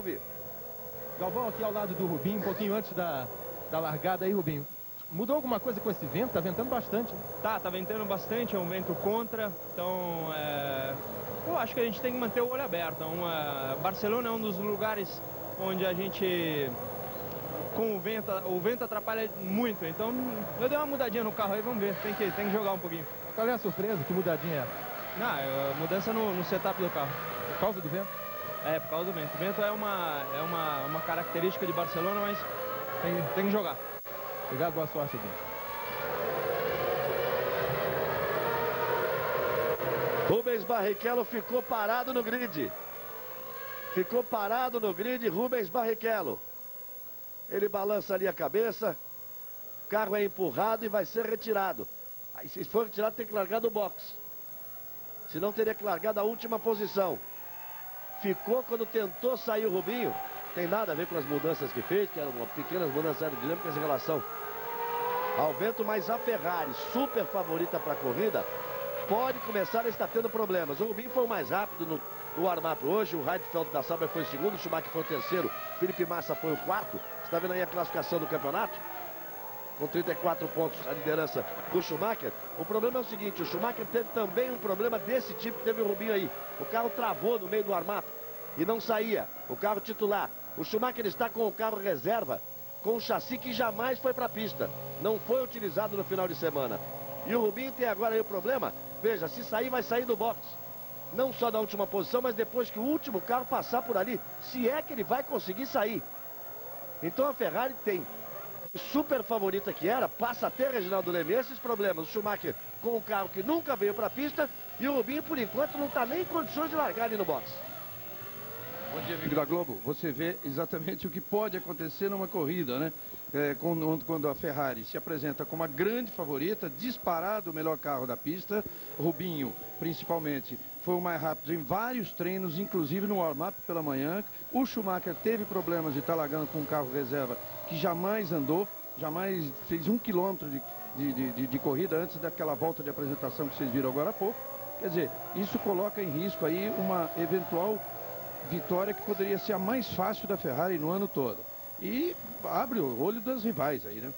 ouvir. Galvão, aqui ao lado do Rubinho, um pouquinho antes da largada aí, Rubinho. Mudou alguma coisa com esse vento? Tá ventando bastante. Tá ventando bastante, é um vento contra, então eu acho que a gente tem que manter o olho aberto. Barcelona é um dos lugares onde a gente, com o vento atrapalha muito, então eu dei uma mudadinha no carro aí, vamos ver, tem que jogar um pouquinho. Qual é a surpresa? Que mudadinha é? Não, mudança no setup do carro. Por causa do vento? É, por causa do vento. O vento é uma característica de Barcelona, mas tem que jogar. Obrigado, boa sorte, Rubinho. Rubens Barrichello ficou parado no grid. Ficou parado no grid, Rubens Barrichello. Ele balança ali a cabeça. O carro é empurrado e vai ser retirado. Aí, se for retirado, tem que largar do box. Senão teria que largar da última posição. Ficou quando tentou sair o Rubinho. Tem nada a ver com as mudanças que fez, que eram pequenas mudanças aerodinâmicas em relação ao vento, mas a Ferrari, super favorita para a corrida, pode começar a estar tendo problemas. O Rubinho foi o mais rápido no warm-up hoje, o Heidfeld da Sauber foi o segundo, o Schumacher foi o terceiro, o Felipe Massa foi o quarto. Você está vendo aí a classificação do campeonato? Com 34 pontos a liderança do Schumacher. O problema é o seguinte, o Schumacher teve também um problema desse tipo que teve o Rubinho aí. O carro travou no meio do warm-up e não saía, o carro titular. O Schumacher está com o carro reserva, com um chassi que jamais foi para a pista. Não foi utilizado no final de semana. E o Rubinho tem agora aí o problema. Veja, se sair, vai sair do box. Não só na última posição, mas depois que o último carro passar por ali. Se é que ele vai conseguir sair. Então a Ferrari tem, super favorita que era, passa a ter, Reginaldo Leme, esses problemas. O Schumacher com um carro que nunca veio para a pista. E o Rubinho, por enquanto, não está nem em condições de largar ali no box. Bom dia, amigo da Globo. Você vê exatamente o que pode acontecer numa corrida, né? Quando a Ferrari se apresenta como a grande favorita, disparado o melhor carro da pista. Rubinho, principalmente, foi o mais rápido em vários treinos, inclusive no warm-up pela manhã. O Schumacher teve problemas de estar largando com um carro reserva que jamais andou, jamais fez 1 quilômetro de corrida antes daquela volta de apresentação que vocês viram agora há pouco. Quer dizer, isso coloca em risco aí uma eventual vitória que poderia ser a mais fácil da Ferrari no ano todo. E abre o olho das rivais aí, né?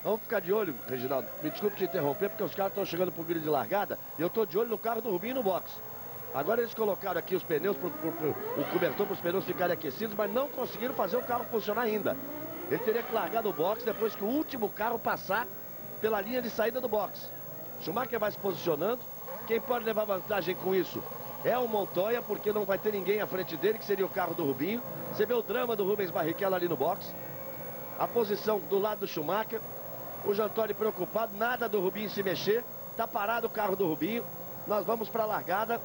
Vamos ficar de olho, Reginaldo. Me desculpe te interromper, porque os caras estão chegando pro grid de largada e eu estou de olho no carro do Rubinho no box. Agora eles colocaram aqui os pneus, o cobertor para os pneus ficarem aquecidos, mas não conseguiram fazer o carro funcionar ainda. Ele teria que largar do box depois que o último carro passar pela linha de saída do box. Schumacher vai se posicionando. Quem pode levar vantagem com isso é o Montoya, porque não vai ter ninguém à frente dele, que seria o carro do Rubinho. Você vê o drama do Rubens Barrichello ali no box. A posição do lado do Schumacher. O Giantori preocupado, nada do Rubinho se mexer. Tá parado o carro do Rubinho. Nós vamos para a largada.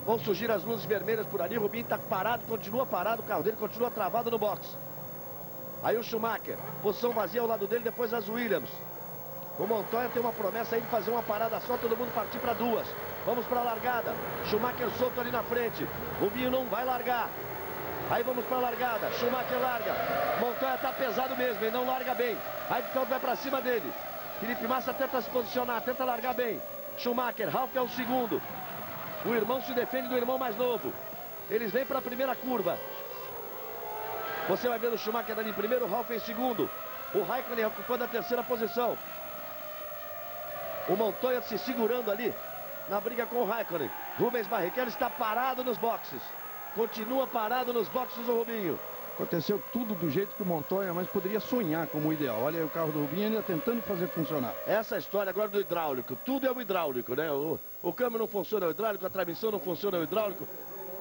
Vão surgir as luzes vermelhas por ali. O Rubinho tá parado, continua parado. O carro dele continua travado no box. Aí o Schumacher, posição vazia ao lado dele, depois as Williams. O Montoya tem uma promessa aí de fazer uma parada só, todo mundo partir para duas. Vamos para a largada. Schumacher solto ali na frente. Rubinho não vai largar. Aí vamos para a largada. Schumacher larga. Montoya tá pesado mesmo, ele não larga bem. Heidfeld vai para cima dele. Felipe Massa tenta se posicionar, tenta largar bem. Schumacher, Ralf é o segundo. O irmão se defende do irmão mais novo. Eles vêm para a primeira curva. Você vai ver o Schumacher ali em primeiro, o Ralf em segundo. O Raikkonen ocupando a terceira posição. O Montoya se segurando ali na briga com o Raikkonen. Rubens Barrichello está parado nos boxes. Continua parado nos boxes o Rubinho. Aconteceu tudo do jeito que o Montoya, mas poderia sonhar como o ideal. Olha aí o carro do Rubinho ainda tentando fazer funcionar. Essa história agora do hidráulico. Tudo é o hidráulico, né? O câmbio não funciona, é o hidráulico. A transmissão não funciona, é o hidráulico.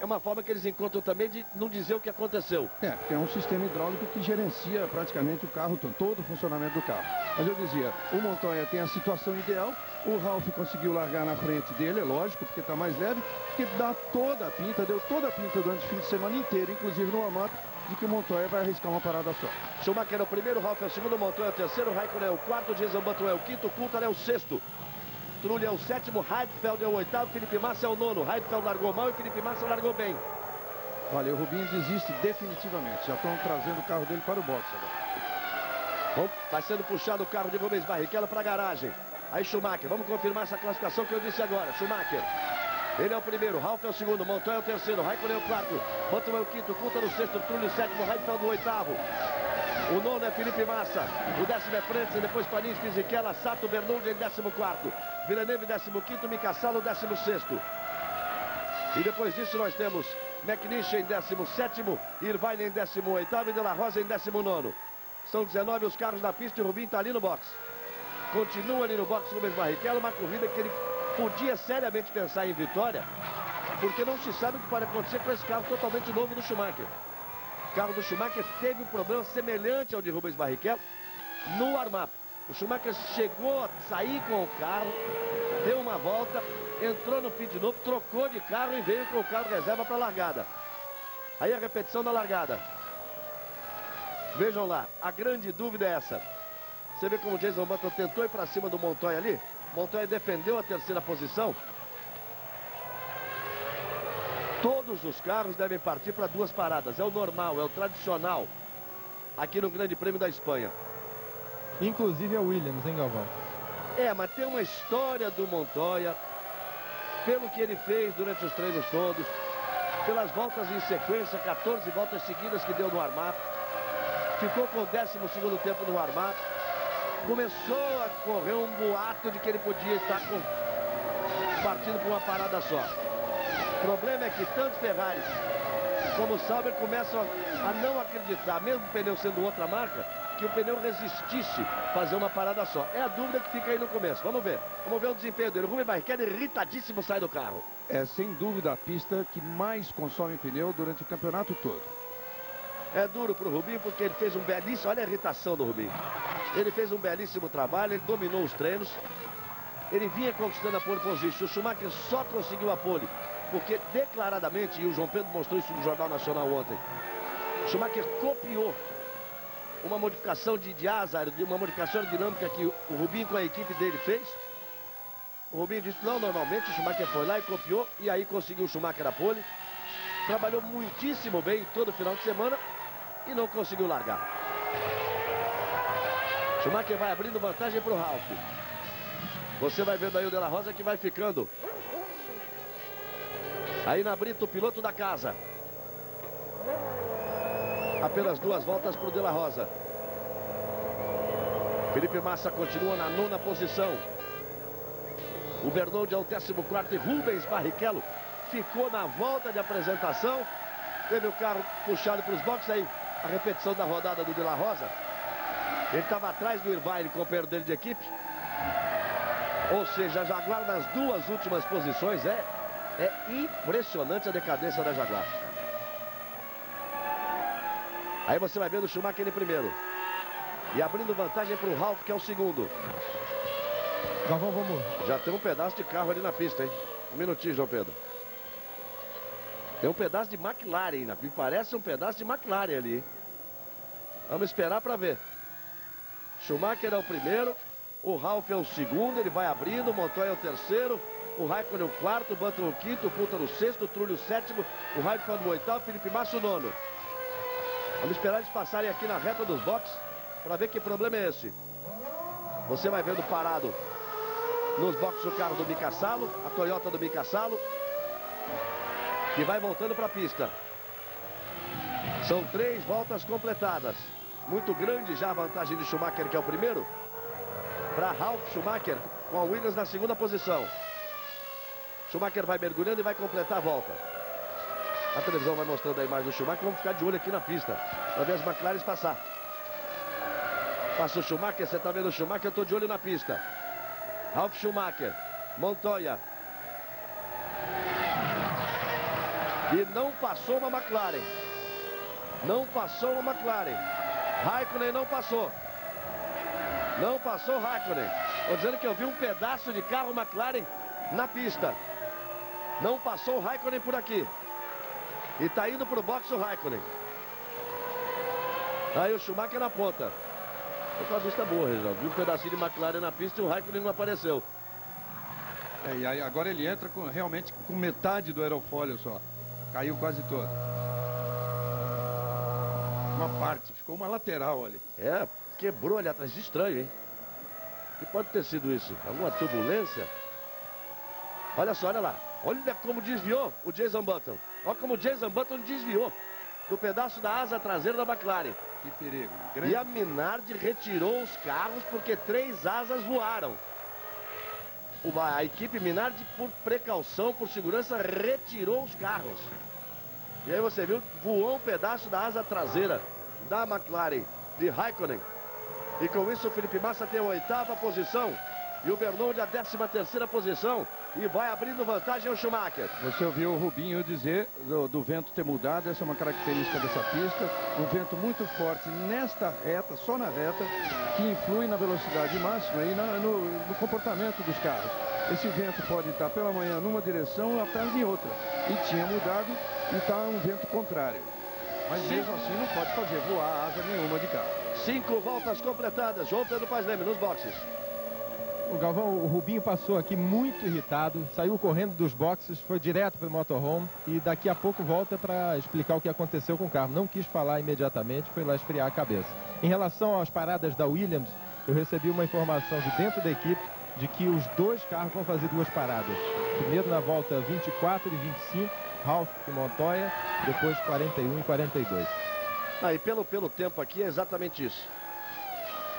É uma forma que eles encontram também de não dizer o que aconteceu. É um sistema hidráulico que gerencia praticamente o carro, todo o funcionamento do carro. Mas eu dizia, o Montoya tem a situação ideal, o Ralf conseguiu largar na frente dele, é lógico, porque está mais leve, porque dá toda a pinta, deu toda a pinta durante o fim de semana inteiro, inclusive no warm-up, de que o Montoya vai arriscar uma parada só. Schumacher é o primeiro, Ralf é o segundo, Montoya é o terceiro, Raikkonen é o quarto, Jenson Button é o quinto, Coulthard é o sexto. Trulli é o sétimo, Heidfeld é o oitavo, Felipe Massa é o nono. Heidfeld largou mal e Felipe Massa largou bem. Olha, o Rubinho desiste definitivamente. Já estão trazendo o carro dele para o boxe agora. Bom, vai sendo puxado o carro de Rubens Barrichello para a garagem. Aí Schumacher, vamos confirmar essa classificação que eu disse agora. Schumacher Ele é o primeiro, Ralf é o segundo, Montoya é o terceiro, Raikkonen é o quarto, Button é o quinto, Coulthard o sexto, Trulli o sétimo, Heidfeld o oitavo. O nono é Felipe Massa, o décimo é Frentzen, depois Panis, Fisichella, Sato, Bernoldi em 14º, Villeneuve 15º, Mika Salo 16º. E depois disso nós temos McNish em 17º, Irvine em 18º e De La Rosa em 19º. São 19 os carros da pista e o Rubinho está ali no box. Continua ali no box Rubens Barrichello, uma corrida que ele podia seriamente pensar em vitória, porque não se sabe o que pode acontecer com esse carro totalmente novo do Schumacher. O carro do Schumacher teve um problema semelhante ao de Rubens Barrichello no warm-up. O Schumacher chegou a sair com o carro, deu uma volta, entrou no pit de novo, trocou de carro e veio com o carro reserva para a largada. Aí a repetição da largada. Vejam lá, a grande dúvida é essa. Você vê como o Jason Button tentou ir para cima do Montoya ali. Montoya defendeu a terceira posição. Todos os carros devem partir para duas paradas. É o normal, é o tradicional aqui no Grande Prêmio da Espanha. Inclusive a Williams, hein, Galvão? É, mas tem uma história do Montoya, pelo que ele fez durante os treinos todos, pelas voltas em sequência, 14 voltas seguidas que deu no warm-up. Ficou com o 12º tempo no warm-up. Começou a correr um boato de que ele podia estar partindo para uma parada só. O problema é que tanto Ferrari como o Sauber começam a não acreditar, mesmo o pneu sendo outra marca, que o pneu resistisse fazer uma parada só. É a dúvida que fica aí no começo. Vamos ver o desempenho dele. O Rubens Barrichello irritadíssimo sai do carro. É sem dúvida a pista que mais consome pneu durante o campeonato todo. É duro para o Rubinho porque ele fez um belíssimo... Olha a irritação do Rubinho. Ele fez um belíssimo trabalho, ele dominou os treinos. Ele vinha conquistando a pole position. O Schumacher só conseguiu a pole porque declaradamente, e o João Pedro mostrou isso no Jornal Nacional ontem, o Schumacher copiou uma modificação de asa, uma modificação dinâmica que o Rubinho com a equipe dele fez. O Rubinho disse, não, normalmente o Schumacher foi lá e copiou, e aí conseguiu o Schumacher a pole. Trabalhou muitíssimo bem todo final de semana e não conseguiu largar. Schumacher vai abrindo vantagem para o Ralf. Você vai vendo aí o De La Rosa que vai ficando aí na brita, o piloto da casa. Apenas 2 voltas para o De La Rosa. Felipe Massa continua na 9ª posição. O Bernoldi é o 14º e Rubens Barrichello ficou na volta de apresentação. Teve o carro puxado para os boxes. Aí a repetição da rodada do De La Rosa. Ele estava atrás do Irvine, companheiro dele de equipe. Ou seja, a Jaguar nas 2 últimas posições. É impressionante a decadência da Jaguar. Aí você vai vendo o Schumacher em primeiro. E abrindo vantagem para o Ralf, que é o segundo. Galvão, vamos. Já tem um pedaço de carro ali na pista, hein? Um minutinho, João Pedro. Tem um pedaço de McLaren na pista. Parece um pedaço de McLaren ali. Vamos esperar para ver. Schumacher é o primeiro. O Ralf é o segundo. Ele vai abrindo. O Montoya é o terceiro. O Raikkonen é o quarto. O Button o quinto. O Coulthard o sexto. O Trulli o sétimo. O Heidfeld o oitavo. Felipe Massa o nono. Vamos esperar eles passarem aqui na reta dos boxes para ver que problema é esse. Você vai vendo parado nos boxes o carro do Mika Salo, a Toyota do Mika Salo, que vai voltando para a pista. São 3 voltas completadas. Muito grande já a vantagem de Schumacher, que é o primeiro, para Ralf Schumacher com a Williams na 2ª posição. Schumacher vai mergulhando e vai completar a volta. A televisão vai mostrando a imagem do Schumacher. Vamos ficar de olho aqui na pista para ver as McLarens passar. Passa o Schumacher, você está vendo o Schumacher, eu estou de olho na pista. Ralf Schumacher, Montoya. E não passou uma McLaren. Não passou uma McLaren. Raikkonen não passou. Não passou Raikkonen. Estou dizendo que eu vi um pedaço de carro McLaren na pista. Não passou o Raikkonen por aqui. E está indo para o box o Raikkonen. Aí o Schumacher na ponta. Foi uma vista boa, Reginaldo. Viu um pedacinho de McLaren na pista e o Raikkonen não apareceu. E aí agora ele entra realmente com metade do aerofólio só. Caiu quase todo. Uma parte, ficou uma lateral ali. É, quebrou ali atrás. Estranho, hein? O que pode ter sido isso? Alguma turbulência? Olha só, olha lá. Olha como desviou o Jason Button. Olha como o Jason Button desviou do pedaço da asa traseira da McLaren. Que perigo. E a Minardi retirou os carros porque 3 asas voaram. A equipe Minardi, por precaução, por segurança, retirou os carros. E aí você viu, voou um pedaço da asa traseira da McLaren de Raikkonen. E com isso o Felipe Massa tem a 8ª posição e o Bernoulli a 13ª posição. E vai abrindo vantagem ao Schumacher. Você ouviu o Rubinho dizer do vento ter mudado, essa é uma característica dessa pista. Um vento muito forte nesta reta, só na reta, que influi na velocidade máxima e no comportamento dos carros. Esse vento pode estar pela manhã numa direção e à tarde em outra. E tinha mudado e está um vento contrário. Mas mesmo assim não pode fazer voar asa nenhuma de carro. 5 voltas completadas. João Pedro Paes Leme nos boxes. O Galvão, o Rubinho passou aqui muito irritado, saiu correndo dos boxes, foi direto para o motorhome e daqui a pouco volta para explicar o que aconteceu com o carro. Não quis falar imediatamente, foi lá esfriar a cabeça. Em relação às paradas da Williams, eu recebi uma informação de dentro da equipe de que os 2 carros vão fazer 2 paradas. Primeiro na volta 24 e 25, Ralf e Montoya, depois 41 e 42. E pelo tempo aqui é exatamente isso.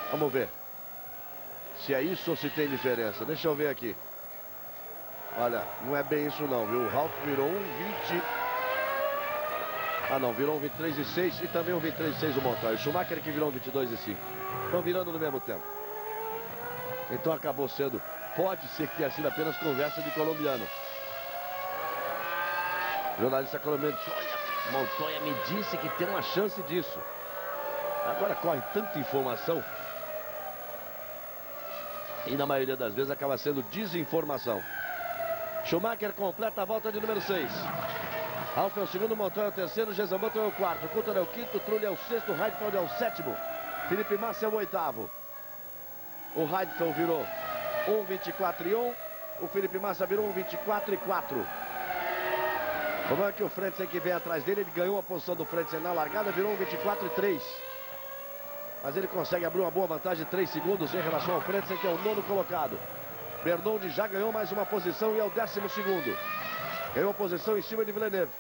Vamos ver se é isso ou se tem diferença. Deixa eu ver aqui. Olha, não é bem isso não, viu? O Ralf virou um 20... não, virou um 23 e 6 e também um 23 e 6 o Montoya. O Schumacher que virou um 22 e 5. Estão virando no mesmo tempo. Então acabou sendo... Pode ser que tenha sido apenas conversa de colombiano. O jornalista colombiano disse, olha, Montoya me disse que tem uma chance disso. Agora corre tanta informação e na maioria das vezes acaba sendo desinformação. Schumacher completa a volta de número 6. Ralf é o segundo, Montoya é o terceiro, Jason Button é o quarto, Coulthard é o quinto, Trulli é o sexto, Heidfeld é o sétimo, Felipe Massa é o 8º. O Heidfeld virou 1,24 e 1, o Felipe Massa virou 1,24 e 4. Como é que o Frentzen que vem atrás dele, ele ganhou a posição do Frentzen na largada, virou 1,24 e 3. Mas ele consegue abrir uma boa vantagem de 3 segundos em relação ao Frentzen, que é o 9º colocado. Bernoulli já ganhou mais uma posição e é o 12º. Ganhou a posição em cima de Villeneuve.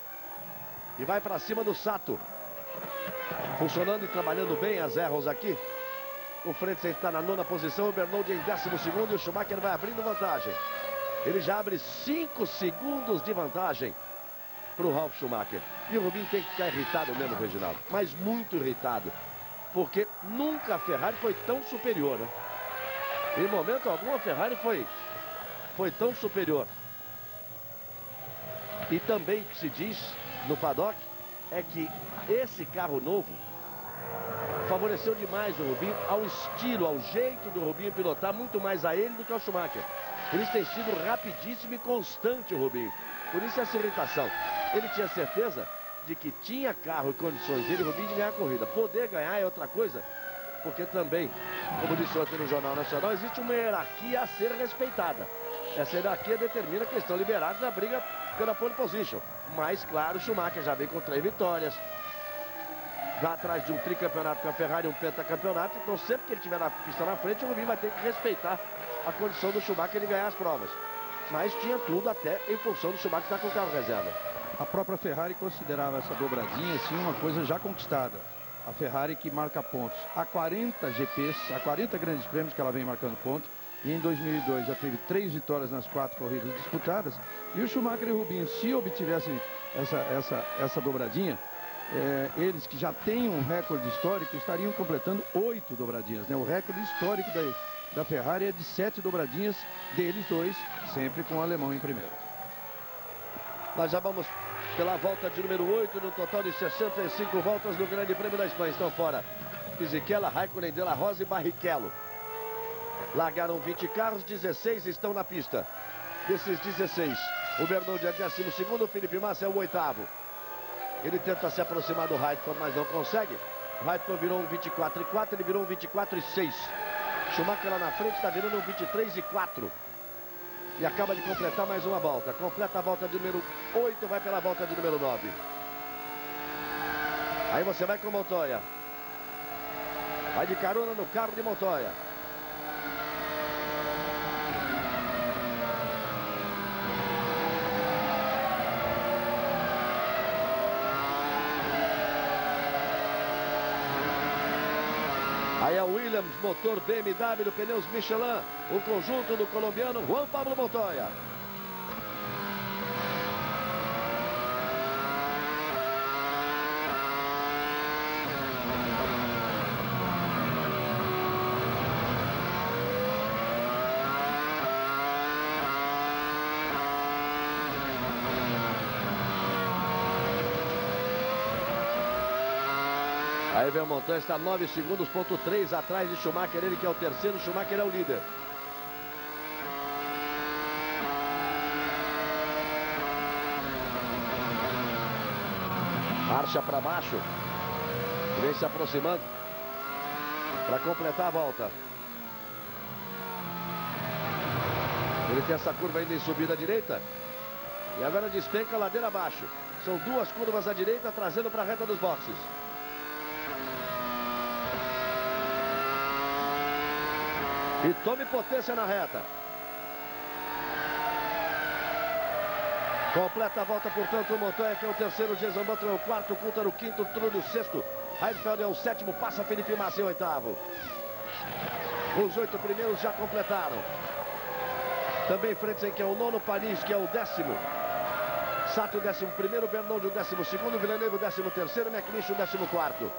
E vai para cima do Sato. Funcionando e trabalhando bem as erros aqui. O Frentzen está na 9ª posição, o Bernoulli em 12º e o Schumacher vai abrindo vantagem. Ele já abre 5 segundos de vantagem para o Ralf Schumacher. E o Rubinho tem que ficar irritado mesmo, Reginaldo. Mas muito irritado. Porque nunca a Ferrari foi tão superior, né? Em momento algum a Ferrari foi tão superior. E também o que se diz no paddock é que esse carro novo favoreceu demais o Rubinho ao estilo, ao jeito do Rubinho pilotar, muito mais a ele do que ao Schumacher. Por isso tem sido rapidíssimo e constante o Rubinho. Por isso essa irritação. Ele tinha certeza de que tinha carro e condições dele, o Rubinho, de ganhar a corrida. Poder ganhar é outra coisa, porque também, como disse ontem no Jornal Nacional, existe uma hierarquia a ser respeitada. Essa hierarquia determina que estão liberados na briga pela pole position. Mas, claro, o Schumacher já vem com 3 vitórias. Já atrás de um tricampeonato com a Ferrari, um pentacampeonato. Então, sempre que ele estiver na pista na frente, o Rubinho vai ter que respeitar a condição do Schumacher de ganhar as provas. Mas tinha tudo até em função do Schumacher estar com o carro reserva. A própria Ferrari considerava essa dobradinha assim uma coisa já conquistada. A Ferrari que marca pontos há 40 GPs, há 40 grandes prêmios que ela vem marcando ponto. E em 2002 já teve 3 vitórias nas 4 corridas disputadas. E o Schumacher e o Rubinho, se obtivessem essa dobradinha, eles que já têm um recorde histórico, estariam completando 8 dobradinhas, né? O recorde histórico da Ferrari é de 7 dobradinhas, deles 2, sempre com o alemão em primeiro. Nós já vamos pela volta de número 8, no total de 65 voltas no Grande Prêmio da Espanha. Estão fora Fisichella, Raikkonen, De La Rosa e Barrichello. Largaram 20 carros, 16 estão na pista. Desses 16, o Bernoulli é 12º, o Felipe Massa é o 8º. Ele tenta se aproximar do Heidfeld, mas não consegue. O Heidfeld virou um 24 e 4, ele virou um 24 e 6. Schumacher lá na frente está virando um 23 e 4. E acaba de completar mais uma volta. Completa a volta de número 8, vai pela volta de número 9. Aí você vai com o Montoya. Vai de carona no carro de Montoya. Aí é o Williams, motor BMW, pneus Michelin, o conjunto do colombiano Juan Pablo Montoya. Aí vem o Montoya, está 9 segundos, ponto 3 atrás de Schumacher, ele que é o terceiro, Schumacher é o líder. Marcha para baixo, vem se aproximando para completar a volta. Ele tem essa curva ainda em subida à direita e agora despenca a ladeira abaixo. São duas curvas à direita, trazendo para a reta dos boxes. E tome potência na reta. Completa a volta, portanto, o Montoya, que é o terceiro, Jason Button é o quarto, Coulthard o quinto, Trulli o sexto, Heidfeld é o sétimo, passa Felipe Massa em oitavo. Os 8 primeiros já completaram. Também Frentzen, que é o nono, Panis, que é o décimo, Sato o 11º, Bernoldi o 12º, Villeneuve o 13º, McNish o 14º.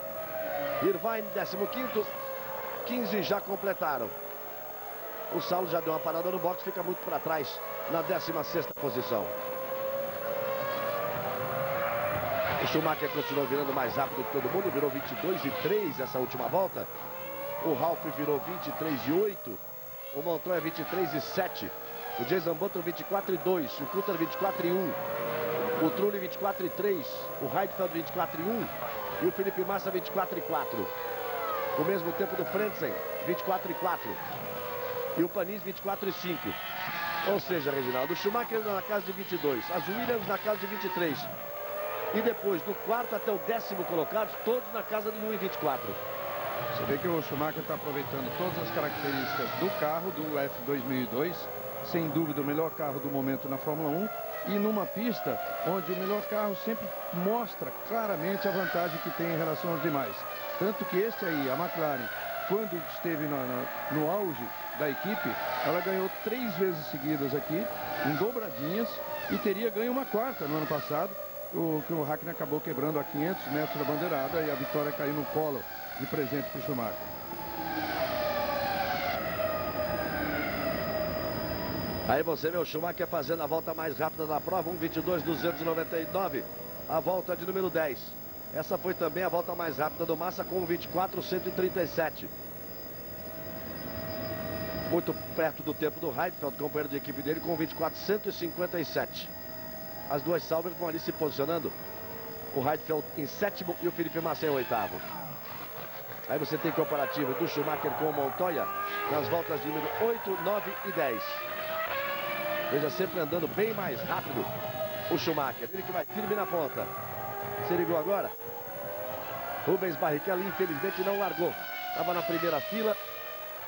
Irvine 15º, 15 já completaram. O Saulo já deu uma parada no box, fica muito para trás na 16ª posição. O Schumacher continuou virando mais rápido que todo mundo, virou 22:3 essa última volta. O Ralf virou 23:8. O Montoya 23:7. O Jason Button 24:2. O Coulthard 24:1. O Trulli 24:3. O Heidfeld 24:1. E o Felipe Massa 24:4. O mesmo tempo do Frentzen 24:4. E o Panis 24:5. Ou seja, Reginaldo, o Schumacher na casa de 22, as Williams na casa de 23. E depois, do quarto até o 10º colocado, todos na casa de 1:24. Você vê que o Schumacher está aproveitando todas as características do carro, do F2002. Sem dúvida, o melhor carro do momento na Fórmula 1. E numa pista onde o melhor carro sempre mostra claramente a vantagem que tem em relação aos demais. Tanto que este aí, a McLaren, quando esteve no auge da equipe, ela ganhou 3 vezes seguidas aqui, em dobradinhas, e teria ganho uma quarta no ano passado, que o Hakkinen acabou quebrando a 500 metros da bandeirada e a vitória caiu no colo de presente para o Schumacher. Aí você vê o Schumacher fazendo a volta mais rápida da prova, 1:22.299, a volta de número 10. Essa foi também a volta mais rápida do Massa, com 1:24.137. Muito perto do tempo do Heidfeld, companheiro de equipe dele, com 1:24.157. As duas Saubers vão ali se posicionando. O Heidfeld em 7º e o Felipe Massa em 8º. Aí você tem comparativo do Schumacher com o Montoya nas voltas de número 8, 9 e 10. Veja, sempre andando bem mais rápido o Schumacher. Ele que vai firme na ponta. Se ligou agora? Rubens Barrichello infelizmente não largou. Estava na primeira fila.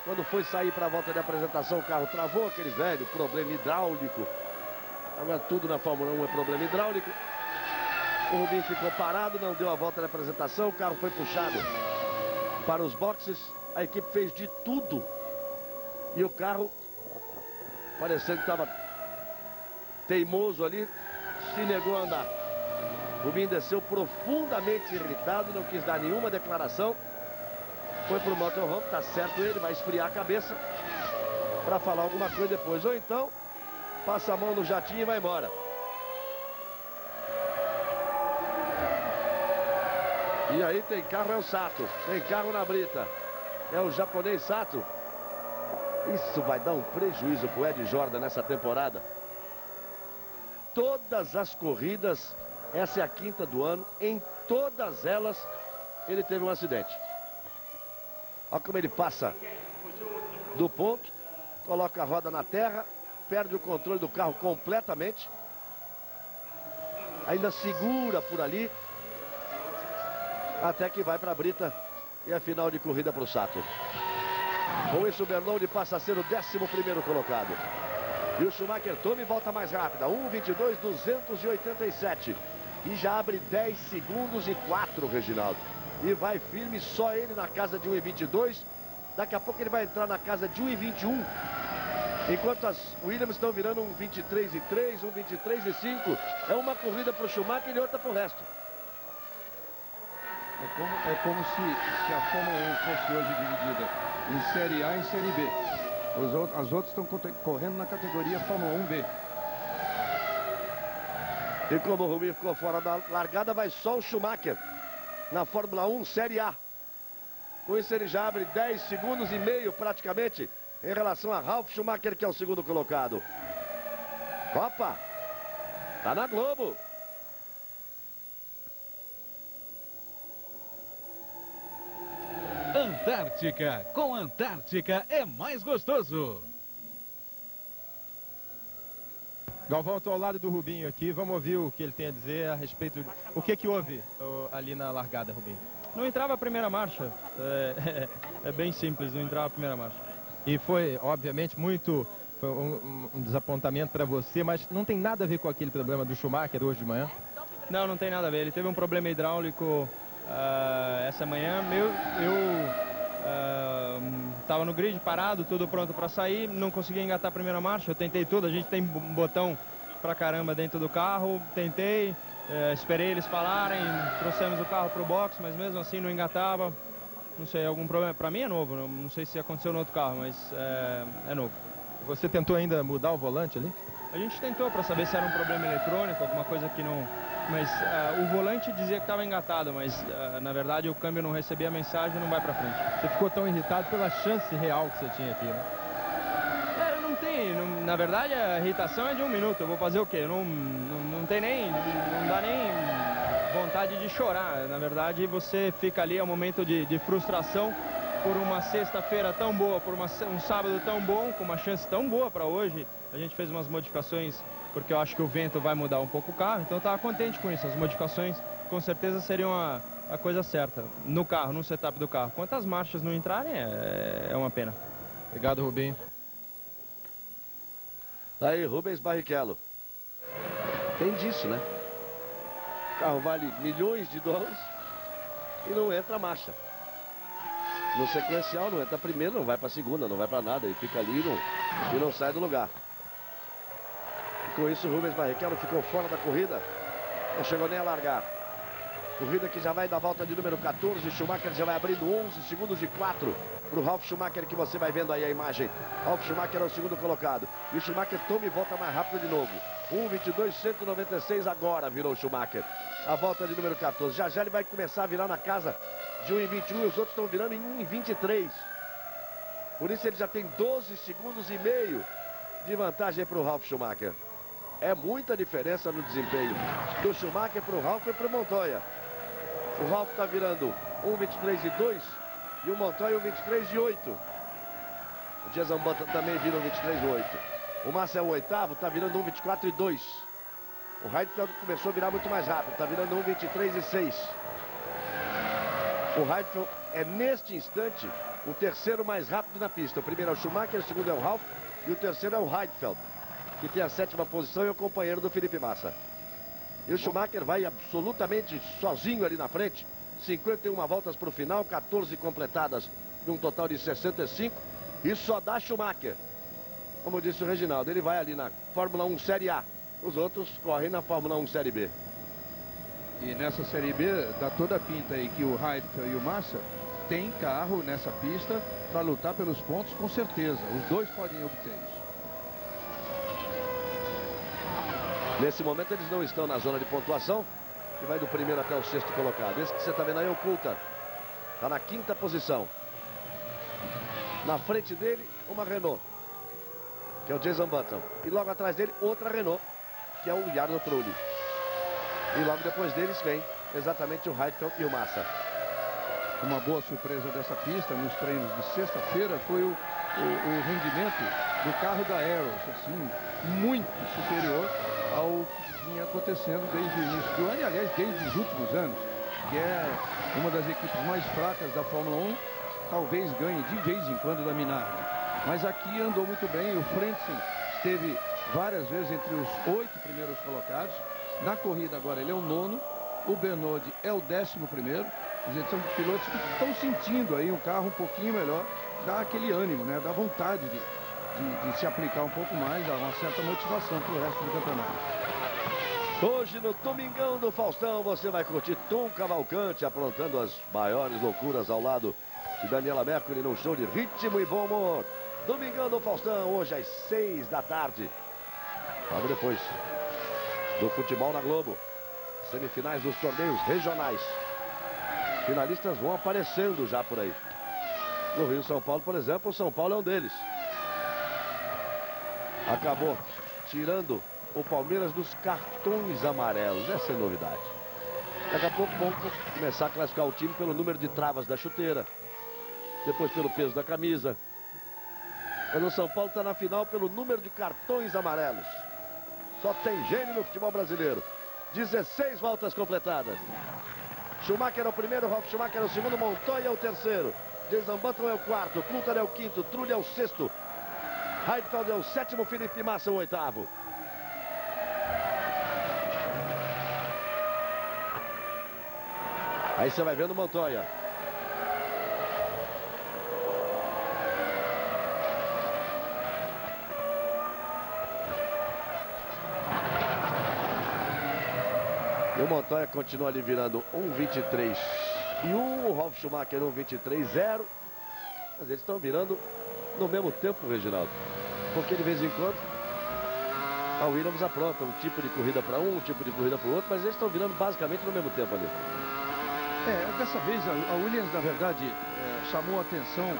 Quando foi sair para a volta de apresentação, o carro travou, aquele velho problema hidráulico. Agora tudo na Fórmula 1 é problema hidráulico. O Rubinho ficou parado, não deu a volta de apresentação, o carro foi puxado para os boxes. A equipe fez de tudo. E o carro, parecendo que estava teimoso ali, se negou a andar. O Rubinho desceu profundamente irritado, não quis dar nenhuma declaração. Foi pro motorhome, tá certo ele, vai esfriar a cabeça para falar alguma coisa depois. Ou então, passa a mão no jatinho e vai embora. E aí tem carro, é o Sato. Tem carro na brita. É o japonês Sato. Isso vai dar um prejuízo pro Ed Jordan nessa temporada. Todas as corridas, essa é a 5ª do ano, em todas elas ele teve um acidente. Olha como ele passa do ponto, coloca a roda na terra, perde o controle do carro completamente, ainda segura por ali, até que vai para a brita e a final de corrida para o Sato. Com isso, o Bernoldi passa a ser o 11º colocado. E o Schumacher toma e volta mais rápida, 1:22.287. E já abre 10 segundos e 4, Reginaldo. e vai firme, só ele na casa de 1,22. Daqui a pouco ele vai entrar na casa de 1,21. Enquanto as Williams estão virando 1,23,3, 1,23,5. É uma corrida para o Schumacher e outra para o resto. É como se a Fórmula 1 fosse hoje dividida em Série A e Série B. As outras estão correndo na categoria Fórmula 1B. E como o Rubinho ficou fora da largada, vai só o Schumacher na Fórmula 1 Série A. Com isso ele já abre 10 segundos e meio praticamente em relação a Ralf Schumacher, que é o segundo colocado. Opa! Tá na Globo. Antártica. Com Antártica é mais gostoso. Galvão, estou ao lado do Rubinho aqui. Vamos ouvir o que ele tem a dizer a respeito de... O que houve ali na largada, Rubinho? Não entrava a primeira marcha. É bem simples, não entrava a primeira marcha. E foi, obviamente, foi um desapontamento para você, mas não tem nada a ver com aquele problema do Schumacher hoje de manhã? Não, não tem nada a ver. Ele teve um problema hidráulico essa manhã. Eu estava no grid parado, tudo pronto para sair, não consegui engatar a primeira marcha. Eu tentei tudo, a gente tem um botão pra caramba dentro do carro, tentei, esperei eles falarem, trouxemos o carro pro box, mas mesmo assim não engatava. Não sei, algum problema. Para mim é novo, não sei se aconteceu no outro carro, mas é novo. Você tentou ainda mudar o volante ali? A gente tentou para saber se era um problema eletrônico, alguma coisa que não... Mas o volante dizia que estava engatado, mas na verdade o câmbio não recebia a mensagem e não vai para frente. Você ficou tão irritado pela chance real que você tinha aqui, né? Não tem, na verdade a irritação é de 1 minuto, eu vou fazer o quê? Não tem nem, não dá nem vontade de chorar. Na verdade você fica ali, é um momento de frustração por uma sexta-feira tão boa, por um sábado tão bom, com uma chance tão boa para hoje. A gente fez umas modificações porque eu acho que o vento vai mudar um pouco o carro, então eu estava contente com isso. As modificações com certeza seriam a coisa certa no carro, no setup do carro. Quanto as marchas não entrarem, é uma pena. Obrigado, Rubinho. Tá aí, Rubens Barrichello. Tem disso, né? O carro vale milhões de dólares e não entra a marcha. No sequencial não entra a primeira, não vai para a segunda, não vai para nada. E fica ali e não sai do lugar. Com isso, Rubens Barrichello ficou fora da corrida. Não chegou nem a largar. Corrida que já vai da volta de número 14. Schumacher já vai abrindo 11 segundos e 4 para o Ralf Schumacher, que você vai vendo aí a imagem. Ralf Schumacher é o segundo colocado. E o Schumacher toma e volta mais rápido de novo. 1:22.196 agora virou o Schumacher. A volta de número 14. Já ele vai começar a virar na casa de 1:21 e os outros estão virando em 1:23. Por isso ele já tem 12 segundos e meio de vantagem para o Ralf Schumacher. É muita diferença no desempenho do Schumacher para o Ralf e para o Montoya. O Ralf está virando 1:23.2 e o Montoya 1:23.8. O Jason Button também vira 1:23.8. O Massa é o oitavo, está virando 1:24.2. O Heidfeld começou a virar muito mais rápido, está virando 1:23.6. O Heidfeld é neste instante o terceiro mais rápido na pista. O primeiro é o Schumacher, o segundo é o Ralf e o terceiro é o Heidfeld, que tem a 7ª posição e é o companheiro do Felipe Massa. E o Schumacher vai absolutamente sozinho ali na frente. 51 voltas para o final, 14 completadas, num total de 65. E só dá Schumacher. Como disse o Reginaldo, ele vai ali na Fórmula 1 Série A. Os outros correm na Fórmula 1 Série B. E nessa Série B, dá toda a pinta aí que o Heidfeld e o Massa tem carro nessa pista para lutar pelos pontos, com certeza. Os dois podem obter isso. Nesse momento eles não estão na zona de pontuação, que vai do primeiro até o 6º colocado. Esse que você está vendo aí é o Coulthard. Está na 5ª posição. Na frente dele, uma Renault, que é o Jason Button. E logo atrás dele, outra Renault, que é o Jarno Trulli. E logo depois deles vem exatamente o Heidfeld e o Massa. Uma boa surpresa dessa pista nos treinos de sexta-feira foi o rendimento do carro da Arrows, assim, muito superior ao que vinha acontecendo desde o início do ano, e aliás desde os últimos anos, que é uma das equipes mais fracas da Fórmula 1, talvez ganhe de vez em quando da Minardi. Mas aqui andou muito bem. O Frentzen esteve várias vezes entre os 8 primeiros colocados. Na corrida agora ele é o 9º, o Bernode é o 11º Quer dizer, são pilotos que estão sentindo aí um carro um pouquinho melhor, dá aquele ânimo, né? Dá vontade de se aplicar um pouco mais, dá uma certa motivação para o resto do campeonato. Hoje no Domingão do Faustão você vai curtir Tom Cavalcante aprontando as maiores loucuras ao lado de Daniela Mercury num show de ritmo e bom humor. Domingão do Faustão, hoje às 6 da tarde. Logo depois do futebol na Globo. Semifinais dos torneios regionais. Finalistas vão aparecendo já por aí. No Rio São Paulo, por exemplo, o São Paulo é um deles. Acabou tirando o Palmeiras dos cartões amarelos. Essa é novidade. Daqui a pouco vão começar a classificar o time pelo número de travas da chuteira. Depois pelo peso da camisa. Mas o São Paulo está na final pelo número de cartões amarelos. Só tem gênio no futebol brasileiro. 16 voltas completadas. Schumacher é o primeiro, Ralf Schumacher é o segundo, Montoya é o terceiro. Jason Button é o quarto, Coulthard é o quinto, Trulli é o sexto. Heidfeld é o sétimo, Felipe Massa o oitavo. Aí você vai vendo o Montoya. E o Montoya continua ali virando 1,23 e o Ralf Schumacher 1,23,0. Mas eles estão virando no mesmo tempo, Reginaldo. Porque de vez em quando a Williams apronta um tipo de corrida para um tipo de corrida para o outro, mas eles estão virando basicamente no mesmo tempo ali. Dessa vez a Williams, na verdade, chamou a atenção